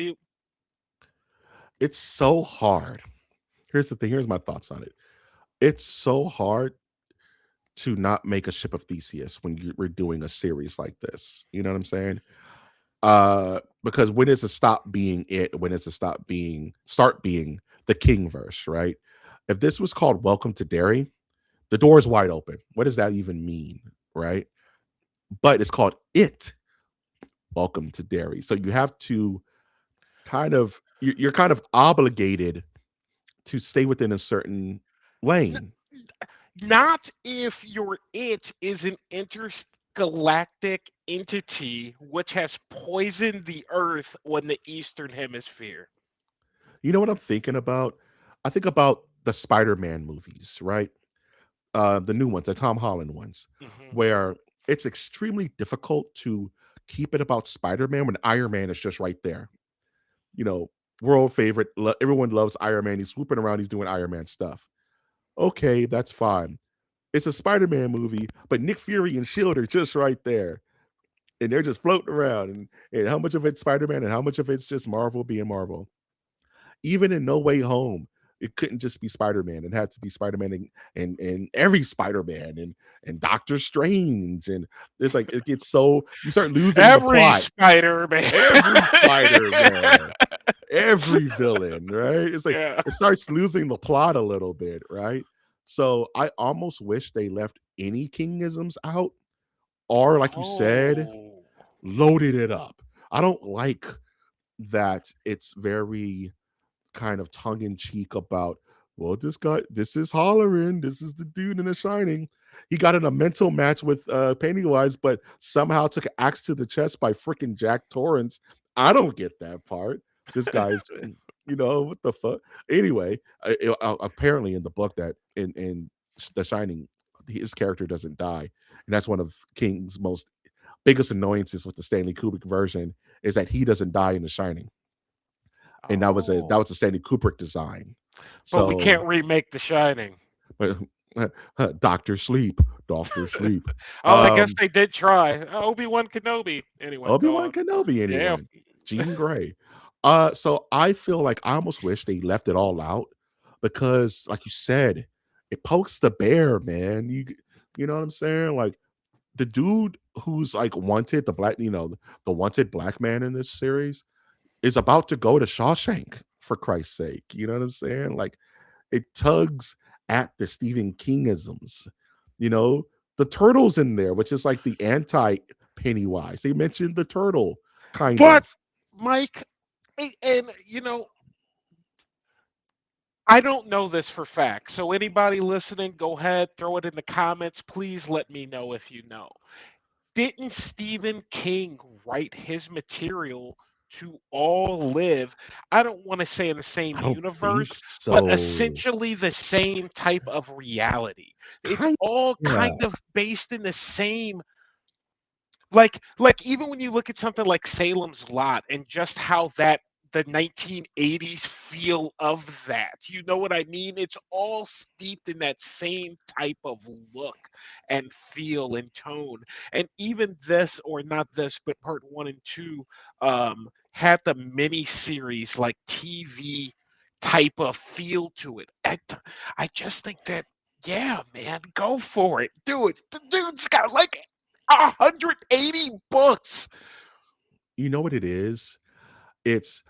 It's so hard. Here's the thing. Here's my thoughts on it. It's so hard to not make a ship of Theseus when we're doing a series like this. You know what I'm saying? Because when does it stop being it? When does it start being the king verse, right? If this was called Welcome to Derry, the door is wide open. What does that even mean, right? But it's called It Welcome to Derry. So you have to you're kind of obligated to stay within a certain lane. not if your it is an intergalactic entity which has poisoned the Earth on the Eastern Hemisphere. You know what I'm thinking about? I think about the Spider-Man movies, right? The new ones, the Tom Holland ones, Hmm. where it's extremely difficult to keep it about Spider-Man when Iron Man is just right there. You know, world favorite. Everyone loves Iron Man. He's swooping around. He's doing Iron Man stuff. Okay, that's fine. It's a Spider-Man movie, but Nick Fury and Shield are just right there, and they're just floating around. And how much of it's Spider-Man and how much of it's just Marvel being Marvel? Even in No Way Home, it couldn't just be Spider-Man. It had to be Spider-Man and every Spider-Man and Doctor Strange. And it's like it gets so you start losing the Every plot. Spider-Man. Every Spider-Man, every villain, right? It's like Yeah. it starts losing the plot a little bit, right? So I almost wish they left any kingisms out, or like you said, Oh. loaded it up. I don't like that it's very kind of tongue in cheek about, well, this is Hollering, this is the dude in The Shining. He got in a mental match with Pennywise, but somehow took an axe to the chest by freaking Jack Torrance. I don't get that part. This guy's, what the fuck? Anyway, apparently in the book that in The Shining, his character doesn't die, and that's one of King's most biggest annoyances with the Stanley Kubrick version is that he doesn't die in The Shining, and that Oh. was a Stanley Kubrick design. But we So, can't remake The Shining. but Doctor Sleep, Doctor Sleep. Oh, I guess Um, they did try. Obi-Wan Kenobi. Anyway, go Obi-Wan on. Kenobi, Yeah. anyone? Jean Grey. So I feel like I almost wish they left it all out because, like you said, it pokes the bear, man. You know what I'm saying? Like the dude who's like wanted, the wanted black man in this series is about to go to Shawshank for Christ's sake. You know what I'm saying? Like it tugs at the Stephen Kingisms. You know, the turtle's in there, which is like the anti Pennywise. They mentioned the turtle, kind But of. Mike, and I don't know this for fact. So anybody listening, go ahead, throw it in the comments. Please let me know if you know. Didn't Stephen King write his material to all live? I don't want to say in the same I don't think universe, but so. essentially the same type of reality. It's Kind all yeah. kind of based in the same, like even when you look at something like Salem's Lot and just how that the 1980s feel of that. You know what I mean? It's all steeped in that same type of look and feel and tone. And even this, or not this, but part one and two, had the mini series like TV type of feel to it. I just think that, yeah, man, go for it. Do it. The dude's got like 180 books. You know what it is? It's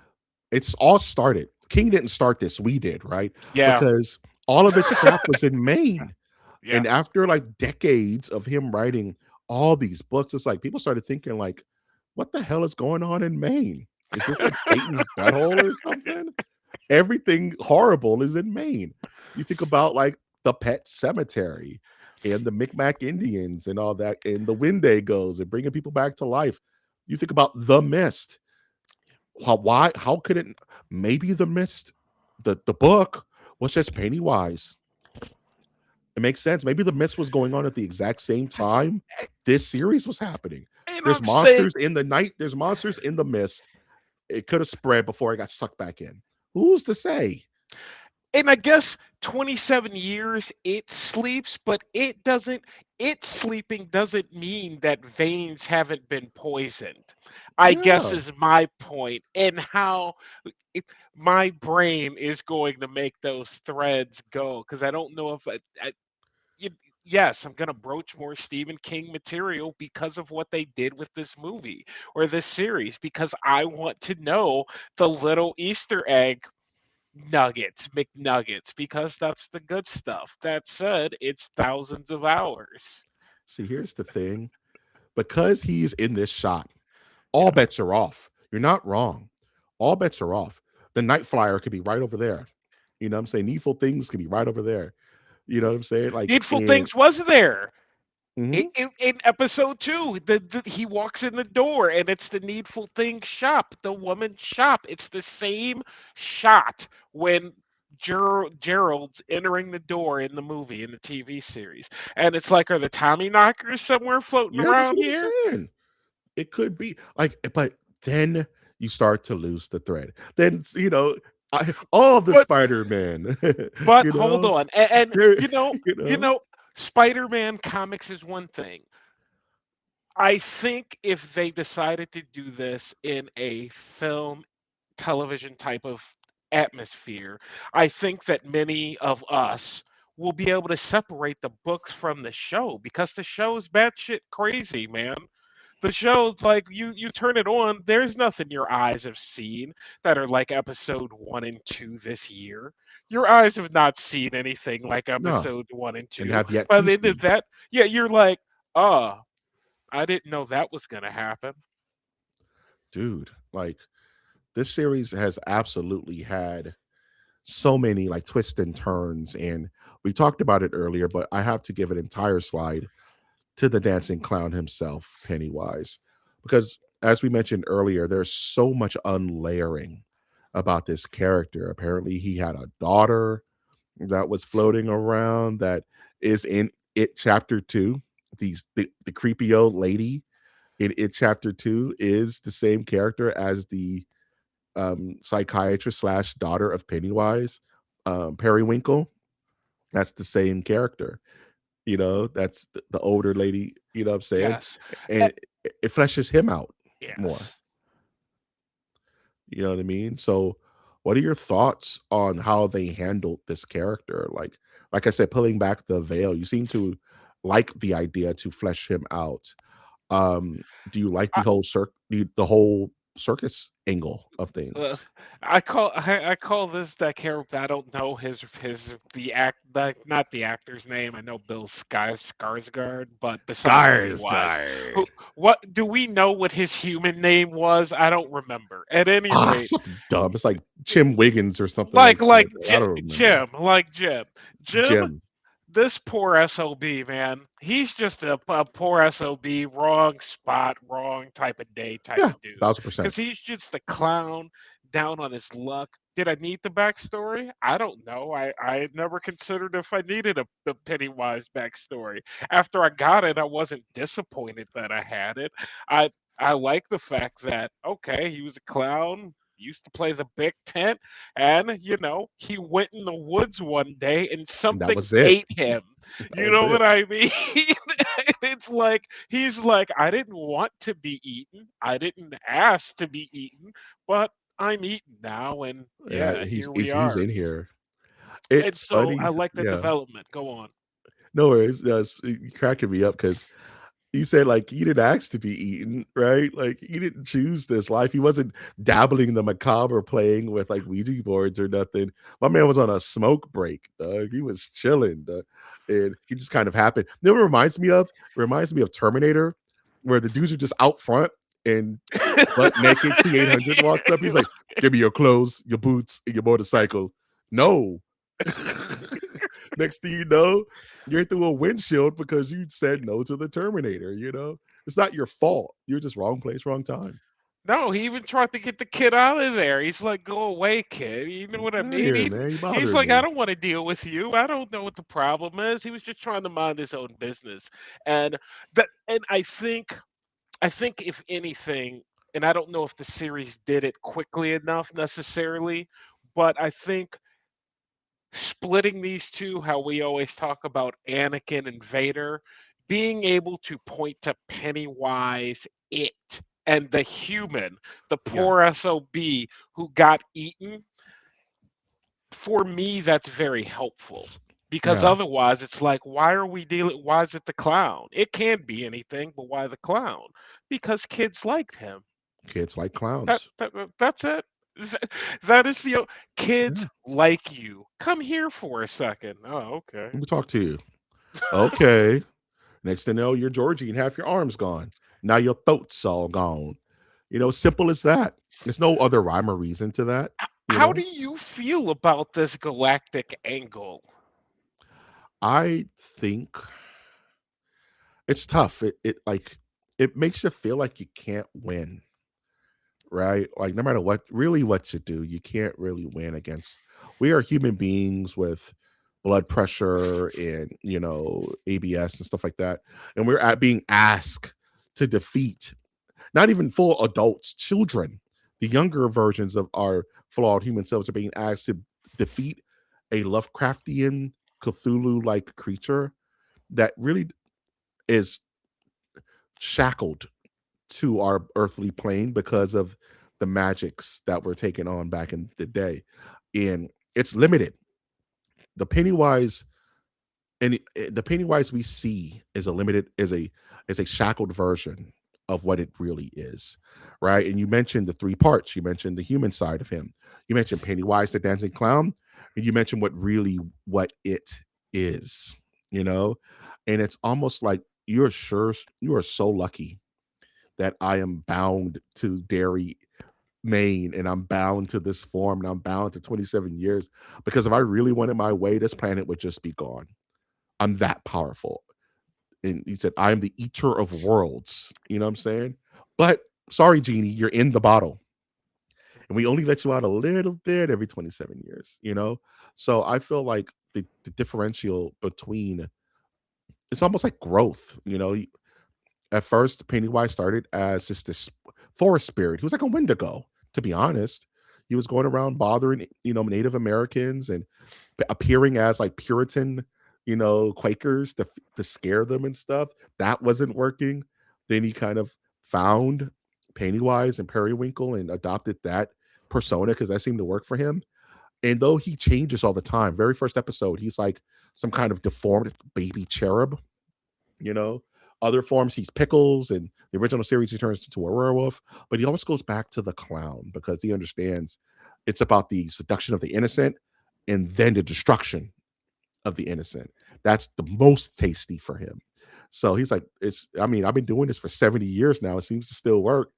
it's all started. King didn't start this, we did, right? Yeah. Because all of his crap was in Maine. Yeah. And after like decades of him writing all these books, it's like people started thinking like, what the hell is going on in Maine? Is this like Satan's butthole or something? Everything horrible is in Maine. You think about like the Pet Cemetery and the Micmac Indians and all that, and the Wendigos and bringing people back to life. You think about the Mist. How could it? Maybe the Mist, the book was just Pennywise. It makes sense. Maybe the Mist was going on at the exact same time this series was happening. And There's I'm saying, monsters in the night. There's monsters in the Mist. it could have spread before it got sucked back in. Who's to say? And I guess 27 years it sleeps, but it sleeping doesn't mean that veins haven't been poisoned. I guess Yeah. is my point, and how it, my brain is going to make those threads go, because I don't know if you, yes, I'm going to broach more Stephen King material because of what they did with this movie or this series, because I want to know the little Easter egg nuggets, McNuggets, because that's the good stuff. That said, it's thousands of hours. See, here's the thing. Because he's in this shot, all Yeah. bets are off. You're not wrong. All bets are off. The night flyer could be right over there. You know what I'm saying? Needful things could be right over there. You know what I'm saying? Like, Needful and Things was there. mhm. In episode two, he walks in the door and it's the Needful Things shop, the woman's shop. It's the same shot when Gerald's entering the door in the movie, in the TV series. And it's like, are the Tommy knockers somewhere floating Yeah, that's around what I'm here? saying. It could be like, but then you start to lose the thread. Then all the But Spider-Man, but hold on. And there, you you know, know, Spider-Man comics is one thing. I think if they decided to do this in a film television type of atmosphere, I think that many of us will be able to separate the books from the show, because the show is batshit crazy, man. The show, like, you turn it on, there's nothing your eyes have seen that are like episode one and two this year. Your eyes have not seen anything like no, episode one and and two. have yet By to the end of see. that, yeah, you're like, oh, I didn't know that was gonna happen. Dude, like this series has absolutely had so many like twists and turns, and we talked about it earlier, but I have to give an entire slide to the dancing clown himself, Pennywise, because as we mentioned earlier, there's so much unlayering about this character. Apparently, he had a daughter that was floating around that is in it chapter 2. The creepy old lady in it chapter 2 is the same character as the psychiatrist slash daughter of Pennywise, Periwinkle. That's the same character. That's the older lady. You know what I'm saying? Yes. And it fleshes him out more. Yes. You know what I mean? So, what are your thoughts on how they handled this character? Like I said, pulling back the veil. You seem to like the idea to flesh him out. Do you like the whole circus angle of Uh, things? I call this that character. I don't know not the actor's name. I know Bill Skarsgård, but besides Scars Pennywise, guard. who what do we know what his human name was? I don't remember. At any Ah, rate, something dumb. It's like Chim Wiggins or something like that. I don't remember. Jim, Jim. this poor SOB, man. He's just a poor SOB, wrong spot, wrong type of day type Yeah, of dude. 1000%. Because he's just a clown down on his luck. Did I need the backstory? I don't know. I had never considered if I needed a Pennywise backstory. After I got it, I wasn't disappointed that I had it. I I like the fact that, okay, he was a clown, used to play the big tent, and he went in the woods one day and And that something was it. ate him. That You was know what it. I mean? It's like he's like, I didn't want to be eaten. I didn't ask to be eaten, but I'm eaten now, and And yeah, he's here we he's are. in here. And It's so I funny. like the Yeah. development. Go on. No worries. That's cracking me up because he said like he didn't ask to be eaten, right? Like he didn't choose this life. He wasn't dabbling in the macabre, playing with like Ouija boards or nothing. My man was on a smoke break, dog. He was chilling, dog. And he just kind of happened. You know what it reminds me of? It reminds me of Terminator, where the dudes are just out front and butt naked. T-800 walks up. He's like, "Give me your clothes, your boots, and your motorcycle." No. Next thing you know, you're through a windshield because you said no to the Terminator. It's not your fault. You're just wrong place, wrong time. No, he even tried to get the kid out of there. He's like, "Go away, kid." You know what I Get out of mean? here, He's man. You he's bothering like, "I me. don't want to deal with you. I don't know what the problem is." He was just trying to mind his own business, and I think if anything, and I don't know if the series did it quickly enough necessarily, but I think splitting these two, how we always talk about Anakin and Vader, being able to point to Pennywise, it, and the human, the Yeah, poor SOB who got eaten, for me, that's very helpful. Because yeah. otherwise, it's like, why are we dealing? Why is it the clown? It can't be anything, but why the clown? Because kids liked him. Kids like That, clowns. that's it. That is the kids Yeah. like you. Come here for a second. Oh, okay. Let me talk to you. Okay. Next thing you know, you're Georgie and half your arms gone. Now your throat's all gone. Simple as that. There's no other rhyme or reason to that. You How do know, you feel about this galactic angle? I think it's tough. It makes you feel like you can't win, right? Like no matter what you do, you can't really win against. We are human beings with blood pressure and ABS and stuff like that, and we're being asked to defeat not even full adults, children. The younger versions of our flawed human selves are being asked to defeat a Lovecraftian Cthulhu like creature that really is shackled to our earthly plane because of the magics that were taken on back in the day. And it's limited. The Pennywise the Pennywise we see is a limited is a shackled version of what it really is, right? And you mentioned the three parts. You mentioned the human side of him. You mentioned Pennywise the dancing clown, and you mentioned what it is, you know. And it's almost like you are so lucky that I am bound to Derry, Maine, and I'm bound to this form, and I'm bound to 27 years because if I really wanted my way, this planet would just be gone. I'm that powerful. And he said, I am the eater of worlds. You know what I'm saying? But sorry, Genie, you're in the bottle. And we only let you out a little bit every 27 years. So I feel like the differential between it's almost like growth. At first, Pennywise started as just this forest spirit. He was like a Wendigo, to be honest. He was going around bothering, Native Americans and appearing as like Puritan, Quakers to scare them and stuff. That wasn't working. Then he kind of found Pennywise and Periwinkle and adopted that persona because that seemed to work for him. And though he changes all the time, very first episode, he's like some kind of deformed baby cherub you know. Other forms, he's Pickles, and the original series he turns into a werewolf. But he always goes back to the clown because he understands it's about the seduction of the innocent and then the destruction of the innocent. That's the most tasty for him. So he's like, I've been doing this for 70 years now. It seems to still work.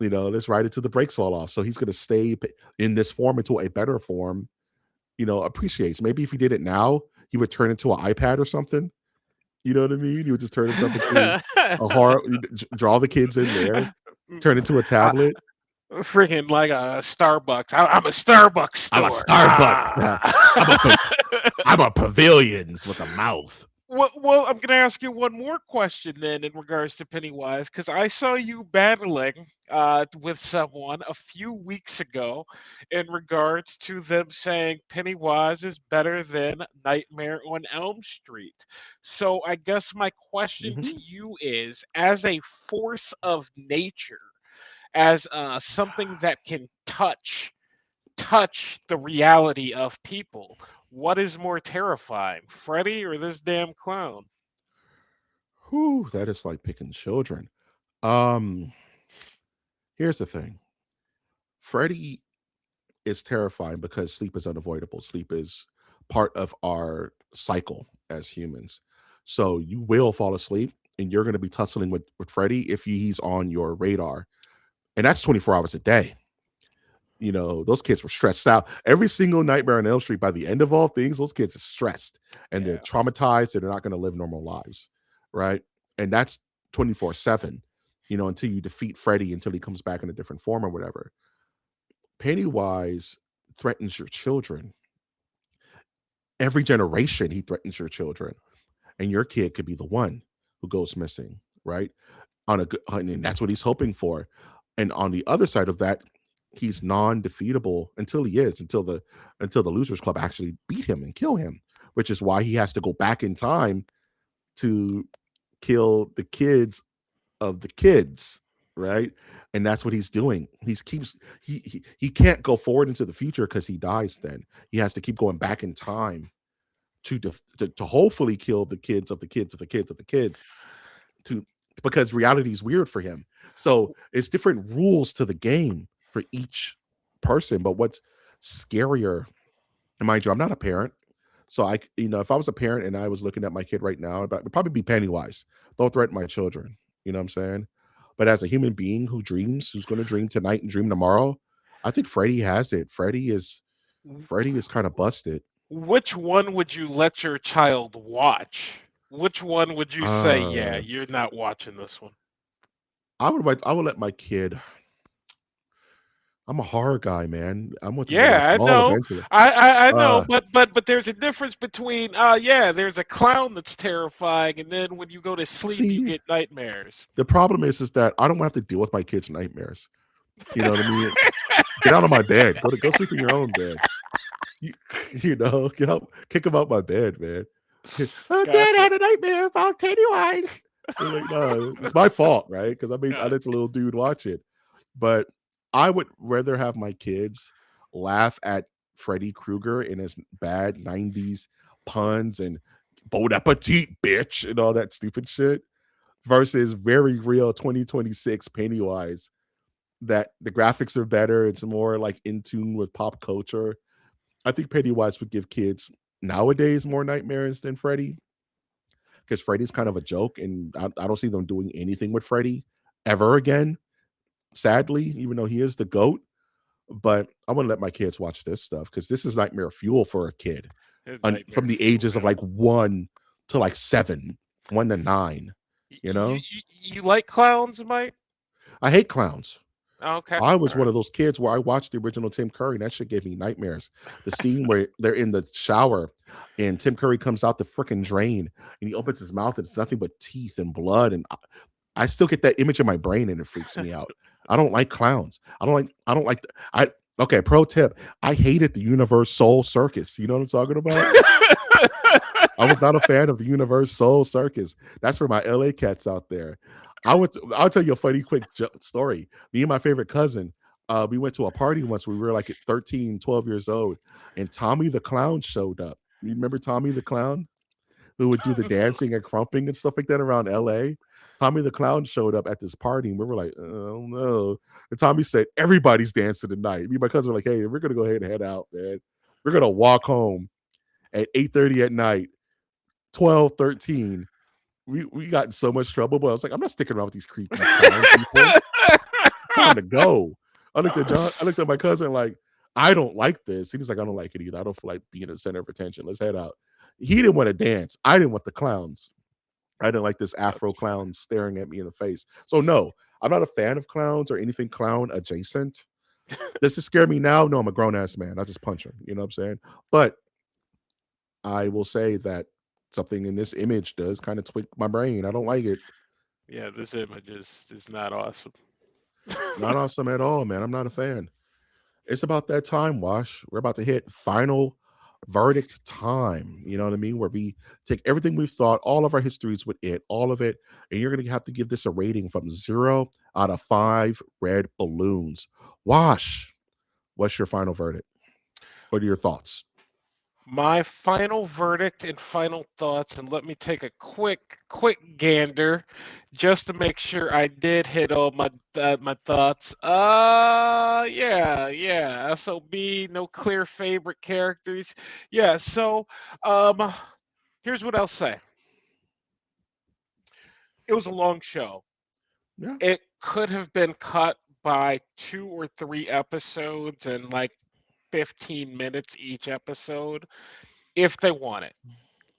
Let's ride it till the brakes fall off. So he's going to stay in this form until a better form, appreciates. Maybe if he did it now, he would turn into an iPad or something. You know what I mean? He would just turn himself into a horror, draw the kids in there, turn into a uh, tablet. Freaking like a Starbucks. I'm a Starbucks I'm a store. Starbucks. I'm a I'm a pavilions with a mouth. Well, I'm going to ask you one more question then in regards to Pennywise, because I saw you battling with someone a few weeks ago in regards to them saying Pennywise is better than Nightmare on Elm Street. So I guess my question to Mhm. you is, as a force of nature, as something that can touch the reality of people. What is more terrifying, Freddy or this damn clown? Whew, that is like picking children. Um, Here's the thing. Freddy is terrifying because sleep is unavoidable. Sleep is part of our cycle as humans. So you will fall asleep and you're going to be tussling with Freddy if he's on your radar. And that's 24 hours a day. Those kids were stressed out. Every single Nightmare on Elm Street, by the end of all things, those kids are stressed and they're Yeah. traumatized and they're not going to live normal lives. Right. And that's 24/7, until you defeat Freddy until he comes back in a different form or whatever. Pennywise threatens your children. Every generation, he threatens your children. And your kid could be the one who goes missing. Right. And that's what he's hoping for. And on the other side of that, he's non-defeatable until he is until the Losers Club actually beat him and kill him, which is why he has to go back in time to kill the kids of the kids, right? And that's what he's doing. He can't go forward into the future because he dies. Then he has to keep going back in time to hopefully kill the kids of the kids of the kids of the kids to because reality is weird for him. So it's different rules to the game for each person. But what's scarier, and mind you, I'm not a parent. So if I was a parent and I was looking at my kid right now, it'd probably be Pennywise. Don't threaten my children. You know what I'm saying? But as a human being who dreams, who's going to dream tonight and dream tomorrow, I think Freddy has it. Freddy is kind of busted. Which one would you let your child watch? Which one would you say, yeah, Uh, you're not watching this one? I would let my kid. I'm a horror guy, man. I'm with the like Yeah, I all know. eventually. I know, Uh, but there's a difference between yeah, there's a clown that's terrifying, and then when you go to sleep, you See, get nightmares. the problem is that I don't have to deal with my kids' nightmares. You know what I mean? Get out of my bed. Go sleep in your own bed. You, get out, kick him out my bed, man. Oh, Dad Gotcha, had a nightmare about Pennywise. They're like, no, it's my fault, right? Because I let the gotcha. little dude watch it. But I would rather have my kids laugh at Freddy Krueger and his bad '90s puns and bon appetit, bitch, and all that stupid shit versus very real 2026 Pennywise that the graphics are better. It's more like in tune with pop culture. I think Pennywise would give kids nowadays more nightmares than Freddy because Freddy's kind of a joke, and I don't see them doing anything with Freddy ever again. Sadly, even though he is the goat, but I'm gonna let my kids watch this stuff because this is nightmare fuel for a kid, from Nightmare the fuel, ages of yeah. like 1 to like 7, 1 to 9. You know, You like clowns, Mike? I hate clowns. Okay, I all was one right. of those kids where I watched the original Tim Curry, and that shit gave me nightmares. The scene where they're in the shower and Tim Curry comes out the freaking drain and he opens his mouth and it's nothing but teeth and blood. And I still get that image in my brain and it freaks me out. I don't like clowns. I don't like, I, okay, pro tip. I hated the Universe Soul Circus. You know what I'm talking about? I was not a fan of the Universe Soul Circus. That's for my LA cats out there. I'll tell you a funny quick story. Me and my favorite cousin, we went to a party once. We were like at 13, 12 years old, and Tommy the Clown showed up. You remember Tommy the Clown who would do the dancing and crumping and stuff like that around LA? Tommy the Clown showed up at this party, and we were like, "Oh no!" And Tommy said, "Everybody's dancing tonight." Me and my cousin were like, "Hey, we're gonna go ahead and head out, man. We're gonna walk home at 8:30 at night." 12, 13, we got in so much trouble, but I was like, I'm not sticking around with these creepy clown people. Time to go. I looked at my cousin like, I don't like this. He was like, I don't like it either. I don't feel like being the center of attention. Let's head out. He didn't want to dance. I didn't want the clowns. I didn't like this Afro clown staring at me in the face. So no, I'm not a fan of clowns or anything clown adjacent. Does this scare me now? No, I'm a grown ass man. I just punch him. You know what I'm saying? But I will say that something in this image does kind of tweak my brain. I don't like it. Yeah, this image is not awesome. Not awesome at all, man. I'm not a fan. It's about that time, Wash. We're about to hit final verdict time. You know what I mean? Where we take everything we've thought, all of our histories with it, all of it, and you're going to have to give this a rating from 0 out of 5 red balloons. Wash, what's your final verdict? What are your thoughts? My final verdict and final thoughts, and let me take a quick gander just to make sure I did hit all my thoughts. Yeah. SOB, no clear favorite characters. Yeah, so um here's what I'll say. It was a long show. Yeah. It could have been cut by 2 or 3 episodes and like 15 minutes each episode if they wanted.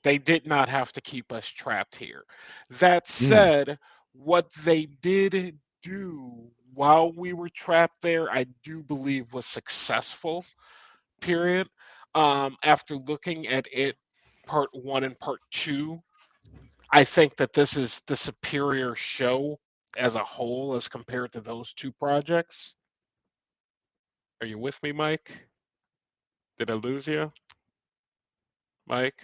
They did not have to keep us trapped here. That Mm, said, what they did do while we were trapped there, I do believe was successful, period. After looking at it, part one and part two, I think that this is the superior show. as a whole as compared to those two projects. Are you with me, Mike? Did I lose you, Mike?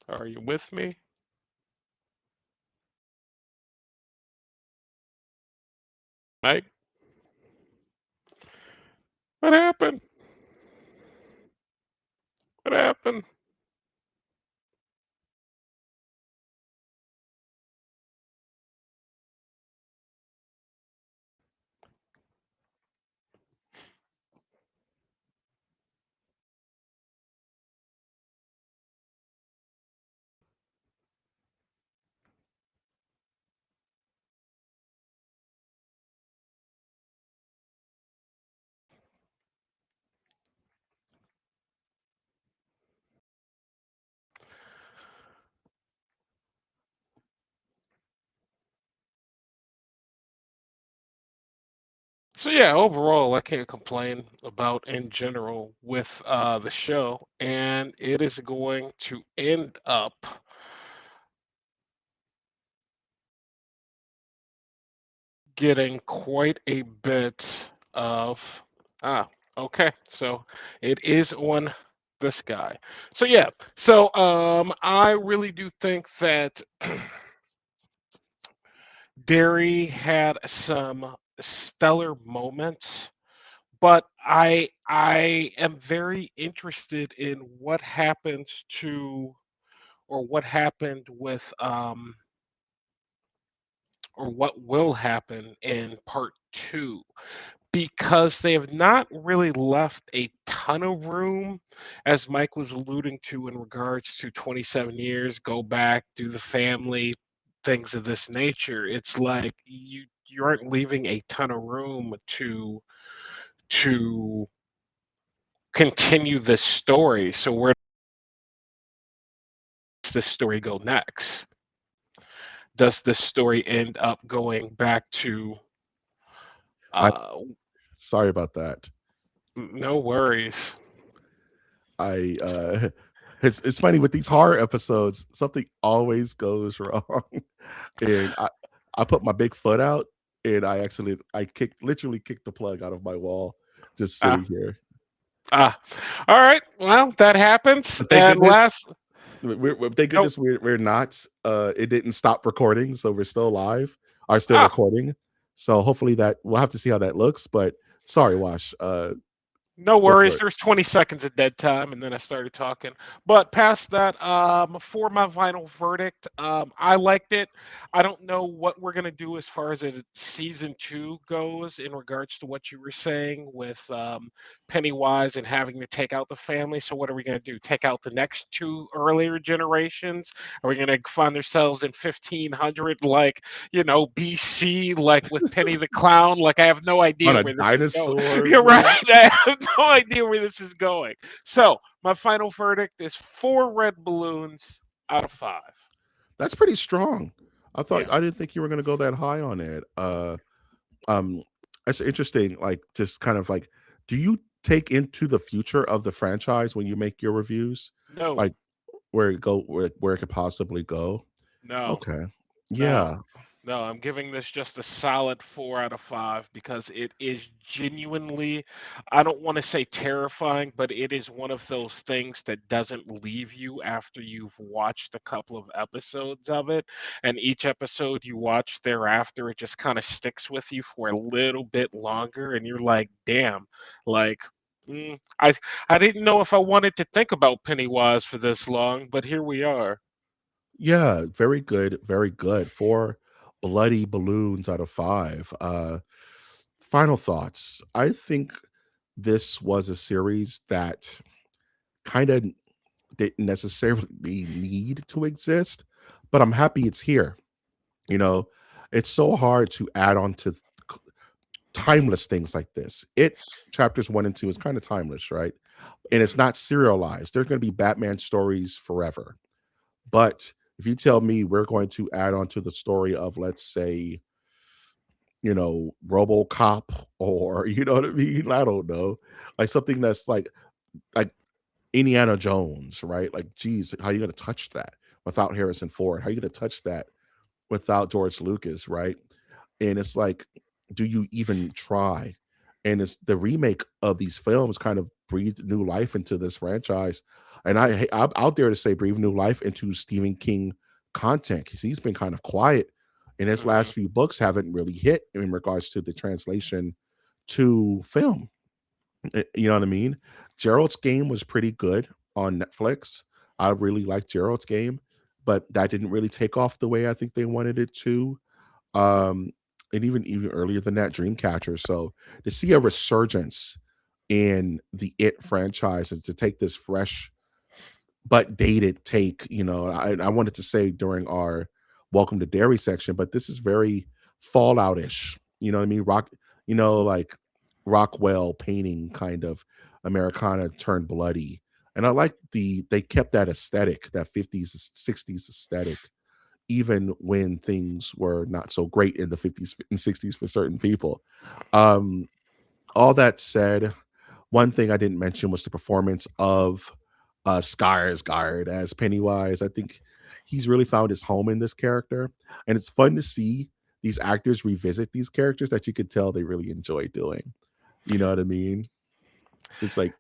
Are you with me? Mike, what happened? What happened? So yeah, overall, I can't complain about in general with the show, and it is going to end up getting quite a bit of okay, so it is on this guy. So yeah, so I really do think that Derry had some stellar moments, but I am very interested in what happens to, or what happened with or what will happen in part two, because they have not really left a ton of room, as Mike was alluding to, in regards to 27 years, go back, do the family, things of this nature. It's like you aren't leaving a ton of room to continue this story. So where does this story go next? Does this story end up going back to I uh sorry about that. no worries. I it's funny with these horror episodes, something always goes wrong. And I put my big foot out and I kicked literally kicked the plug out of my wall just Ah, sitting here. ah. All right. Well, that happens. But thank And goodness last thank oh goodness we're not it didn't stop recording, so we're still live, are still ah recording. So hopefully that we'll have to see how that looks. But sorry, Wash. no Go worries. for it. There's 20 seconds of dead time, and then I started talking. But past that, for my final verdict, I liked it. I don't know what we're gonna do as far as a season two goes in regards to what you were saying with Pennywise and having to take out the family. So what are we gonna do? Take out the next two earlier generations? Are we gonna find ourselves in 1500, like BC, like with Penny the Clown? Like I have no On idea a where this is going. dinosaur, You're right. bro. I have no idea where this is going. So my final verdict is 4 red balloons out of 5. That's pretty strong. Yeah. I didn't think you were gonna go that high on it. Um, it's interesting, like, just kind of like, do you take into the future of the franchise when you make your reviews? No. Like, where it could possibly go? No. Okay. No. Yeah. No, I'm giving this just a solid 4 out of 5 because it is genuinely, I don't want to say terrifying, but it is one of those things that doesn't leave you after you've watched a couple of episodes of it. And each episode you watch thereafter, it just kind of sticks with you for a little bit longer. And you're like, damn, like, mm, I, I didn't know if I wanted to think about Pennywise for this long, but here we are. Yeah, very good, very good. 4 bloody balloons out of 5. Final thoughts. I think this was a series that kinda didn't necessarily need to exist, but I'm happy it's here. You know, it's so hard to add on to timeless things like this. It chapters 1 and 2 is kind of timeless, right? And it's not serialized. There's going to be Batman stories forever. But if you tell me we're going to add on to the story of, let's say, RoboCop, or you know what I mean? I don't know. Like something that's like Indiana Jones, right? Like, geez, how are you going to touch that without Harrison Ford? How are you going to touch that without George Lucas, right? And it's like, do you even try? And it's the remake of these films kind of breathed new life into this franchise, and I'm out there to say breathe new life into Stephen King content because he's been kind of quiet, and his Mhm. last few books haven't really hit in regards to the translation to film. You know what I mean? Gerald's Game was pretty good on Netflix. I really liked Gerald's Game, but that didn't really take off the way I think they wanted it to. Um, and even earlier than that, Dreamcatcher. So to see a resurgence in the It franchise and to take this fresh but dated take, I wanted to say during our Welcome to Dairy section, but this is very Fallout-ish. You know what I mean? Like Rockwell painting kind of Americana turned bloody. And I like they kept that aesthetic, that 50s, 60s aesthetic, even when things were not so great in the 50s and 60s for certain people. Um, all that said, one thing I didn't mention was the performance of Skarsgård as Pennywise. I think he's really found his home in this character, and it's fun to see these actors revisit these characters that you could tell they really enjoy doing. You know what I mean? It's like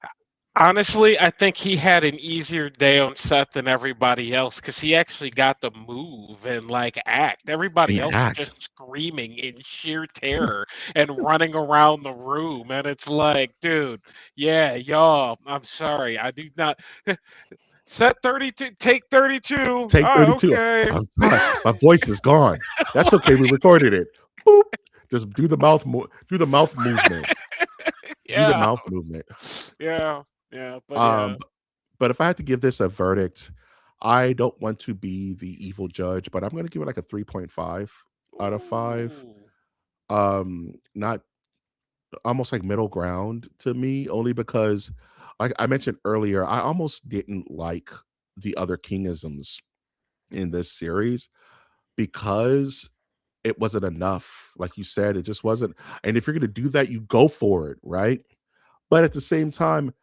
Honestly, I think he had an easier day on set than everybody else because he actually got to move and like act. an Everybody else is act. just screaming in sheer terror and running around the room. And it's like, dude, yeah, y'all, I'm sorry. I do not set 32, take 32. Take Oh, 32. okay. I'm sorry, my voice is gone. That's okay. We recorded it. Boop. Just do the mouth movement. Do the Yeah, mouth movement. yeah, yeah. But Um, yeah. b- but if I had to give this a verdict, I don't want to be the evil judge, but I'm going to give it like a 3.5 out of 5. Ooh. Not almost like middle ground to me, only because, like I mentioned earlier, I almost didn't like the other kingisms in this series because it wasn't enough. Like you said, it just wasn't. And if you're going to do that, you go for it, right? But at the same time,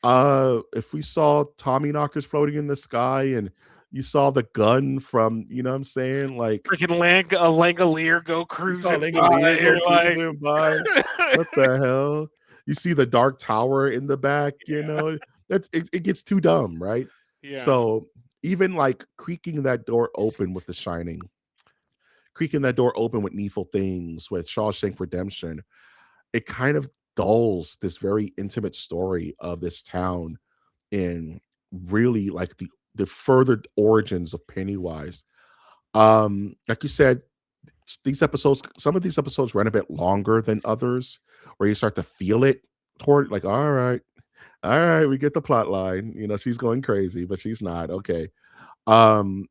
if we saw Tommy knockers floating in the sky and you saw the gun from, you know what I'm saying? Like Freaking a Langolier go you saw cruising by. Langolier go You're like, cruising by. What the hell? You see the dark tower in the back, yeah, it gets too dumb, right? yeah. So even like creaking that door open with The Shining, creaking that door open with Needful Things, with Shawshank Redemption, it kind of dulls this very intimate story of this town in really like the further origins of Pennywise. Like you said, some of these episodes run a bit longer than others, where you start to feel it toward like, all right, we get the plot line. She's going crazy, but she's not. Okay. Um,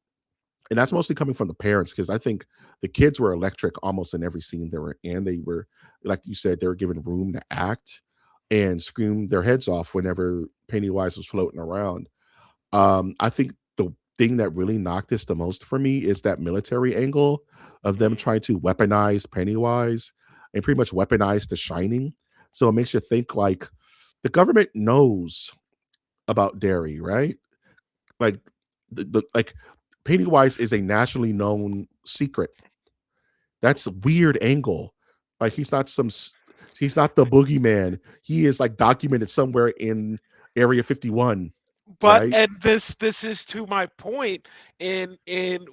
and that's mostly coming from the parents because I think the kids were electric almost in every scene they were in. They were, like you said, they were given room to act and scream their heads off whenever Pennywise was floating around. I think the thing that really knocked this the most for me is that military angle of them Mm. trying to weaponize Pennywise and pretty much weaponize The Shining. So it makes you think like the government knows about Derry, right? Like like Pennywise is a nationally known secret. That's a weird angle. Like he's not the boogeyman. He is like documented somewhere in Area 51, But right? and this is to my point in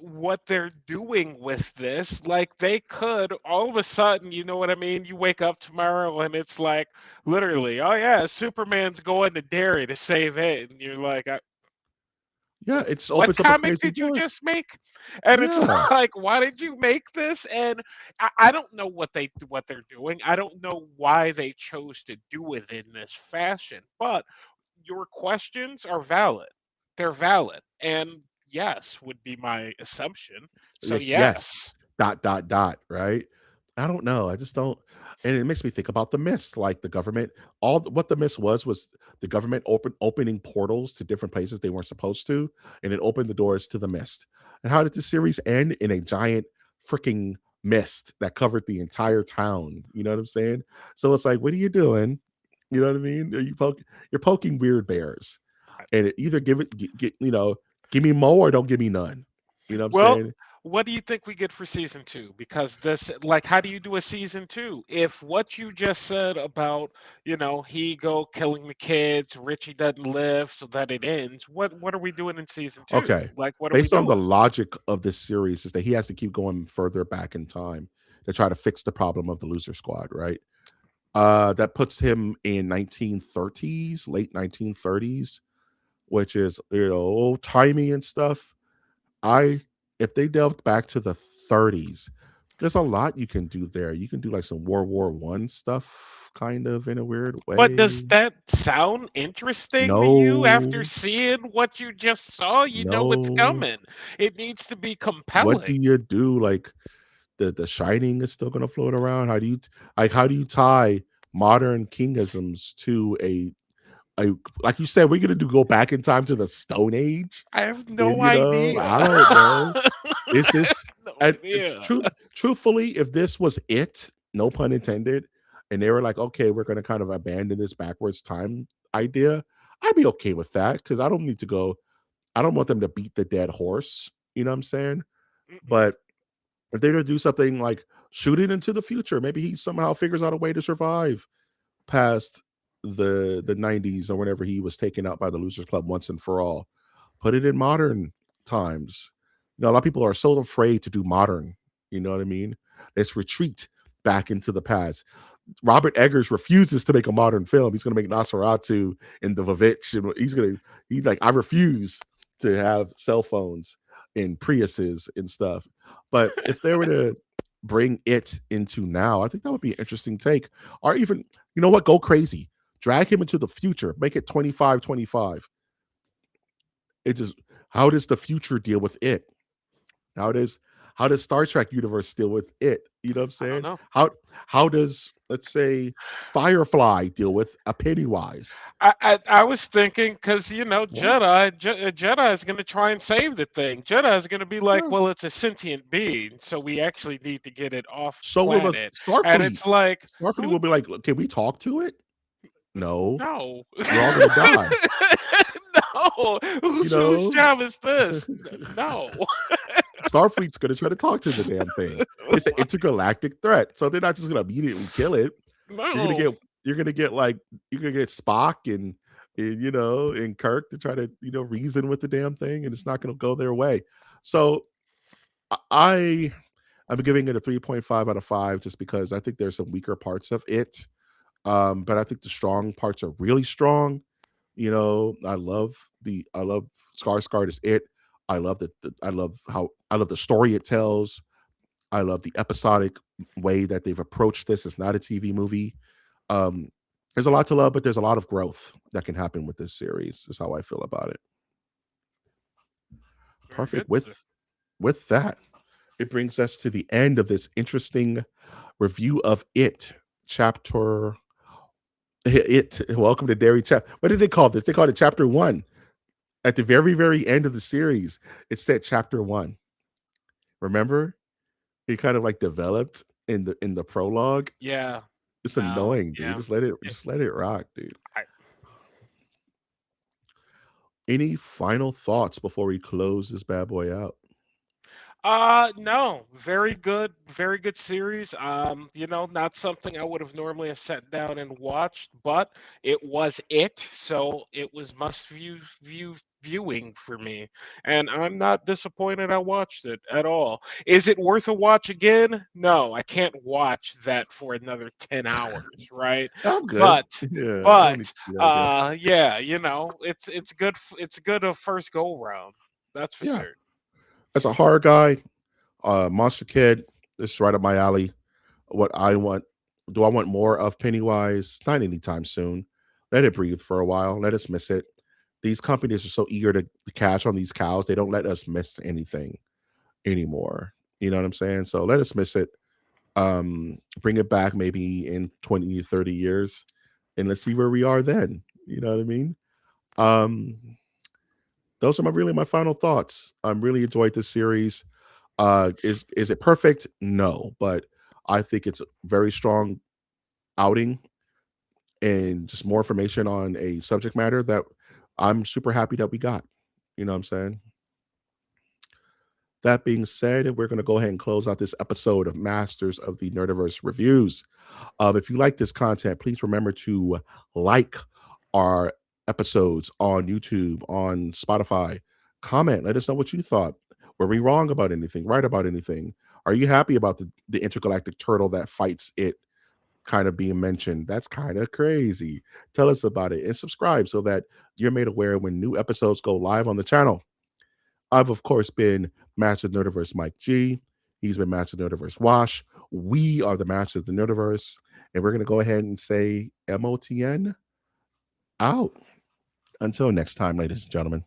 what they're doing with this. Like they could all of a sudden, you know what I mean? You wake up tomorrow and it's like literally, oh yeah, Superman's going to Derry to save it, and you're like, Yeah, it just what opens up a comic crazy did you door. just make? And it's Yeah. like, why did you make this? And I don't know what they're doing. I don't know why they chose to do it in this fashion. But your questions are valid. They're valid. And yes would be my assumption. So Like, yes, yes. dot, dot, dot, right? I don't know. I just don't. And it makes me think about the mist, like the government. What the mist was the government opening portals to different places they weren't supposed to, and it opened the doors to the mist. And how did the series end? In a giant freaking mist that covered the entire town. You know what I'm saying? So it's like, what are you doing? You know what I mean? You're poking weird bears, and either give it, get, give me more or don't give me none. You know what I'm Well, saying? what do you think we get for season two? Because this, like, how do you do a season two if what you just said about, he go killing the kids, Richie doesn't live, so that it ends? What are we doing in season two? Okay. Like, what are we Based on the doing? logic of this series is that he has to keep going further back in time to try to fix the problem of the loser squad, right? That puts him in 1930s, late 1930s, which is, old timey and stuff. I If they delved back to the 30s, there's a lot you can do there. You can do like some World War I stuff, kind of in a weird But does way. that sound interesting to you after No, seeing what you just saw? You know what's no. coming. It needs to be What do compelling. you do? Like the Shining is still gonna float around. How do you tie modern kingisms to a like you said, we're gonna do go back in time to the Stone Age? I have And, no idea. I don't know. I Is have this no and idea. truthfully, if this was it, no pun intended, and they were like, "Okay, we're gonna kind of abandon this backwards time idea," I'd be okay with that because I don't want them to beat the dead horse, you know what I'm saying? Mm-mm. But if they're gonna do something like shoot it into the future, maybe he somehow figures out a way to survive past the 90s or whenever he was taken out by the Losers Club once and for all. Put it in modern times. A lot of people are so afraid to do modern. You know what I mean? Let's retreat back into the past. Robert Eggers refuses to make a modern film. He's going to make Nosferatu and the Vavitch, and he's like, I refuse to have cell phones and Priuses and stuff. But if they were to bring it into now, I think that would be an interesting take. Or even, you know what, go crazy. Drag him into the future. Make it 2525. It just how does the future deal with it? How does how does Star Trek universe deal with it? You know what I'm I don't saying? know. How does, let's say, Firefly deal with a Pennywise? I was thinking because What? Jedi is going to try and save the thing. Jedi is going to be like, Yeah. well, it's a sentient being, so we actually need to get it off So will the planet. And Starfleet. it's like, Starfleet who? will be like, can we talk to it? No. No, You're all gonna die. no. You Whose know? job is this? No. Starfleet's gonna try to talk to the damn thing. It's an intergalactic threat. So they're not just gonna immediately kill it. You're gonna No. get you're gonna get like you're gonna get Spock and Kirk to try to reason with the damn thing, and it's not gonna go their way. So I I'm giving it a 3.5 out of 5 just because I think there's some weaker parts of it. But I think the strong parts are really strong. I love Skarsgård is it. I love the story it tells. I love the episodic way that they've approached this. It's not a TV movie. Um, there's a lot to love, but there's a lot of growth that can happen with this series. Is how I feel about it. Very Perfect. good, sir. With that, it brings us to the end of this interesting review of it chapter. It welcome to Derry chapter. What did they call this? They called it chapter one. At the very, very end of the series, it said chapter one. Remember? It kind of like developed in the prologue. Yeah. It's No. annoying, dude. Yeah. Yeah. Just let it rock, dude. I, Any final thoughts before we close this bad boy out? no, very good series. Not something I would have normally have sat down and watched, but it was it, so it was viewing for me, and I'm not disappointed I watched it at all. Is it worth a watch again? No, I can't watch that for another 10 hours, right? I'm good. But Yeah, I don't need but to see that again. yeah, it's good it's good a first go round. That's for Yeah. sure. As a horror guy, Monster Kid, this is right up my alley. What I want do I want more of Pennywise? Not anytime soon. Let it breathe for a while. Let us miss it. These companies are so eager to cash on these cows, they don't let us miss anything anymore. You know what I'm saying? So let us miss it. Bring it back maybe in 20 30 years and let's see where we are then. You know what I mean? Um, those are my final thoughts. Really enjoyed this series. Is it perfect? No, but I think it's a very strong outing and just more information on a subject matter that I'm super happy that we got. You know what I'm saying? That being said, we're going to go ahead and close out this episode of Masters of the Nerdiverse Reviews. If you like this content, please remember to like our episodes on YouTube, on Spotify. Comment, let us know what you thought. Were we wrong about anything, right about anything? Are you happy about the intergalactic turtle that fights it kind of being mentioned? That's kind of crazy. Tell us about it and subscribe so that you're made aware when new episodes go live on the channel. I've, of course, been Master Nerdiverse Mike G. He's been Master Nerdiverse Wash. We are the Masters of the Nerdiverse. And we're going to go ahead and say MOTN out. Until next time, ladies and gentlemen.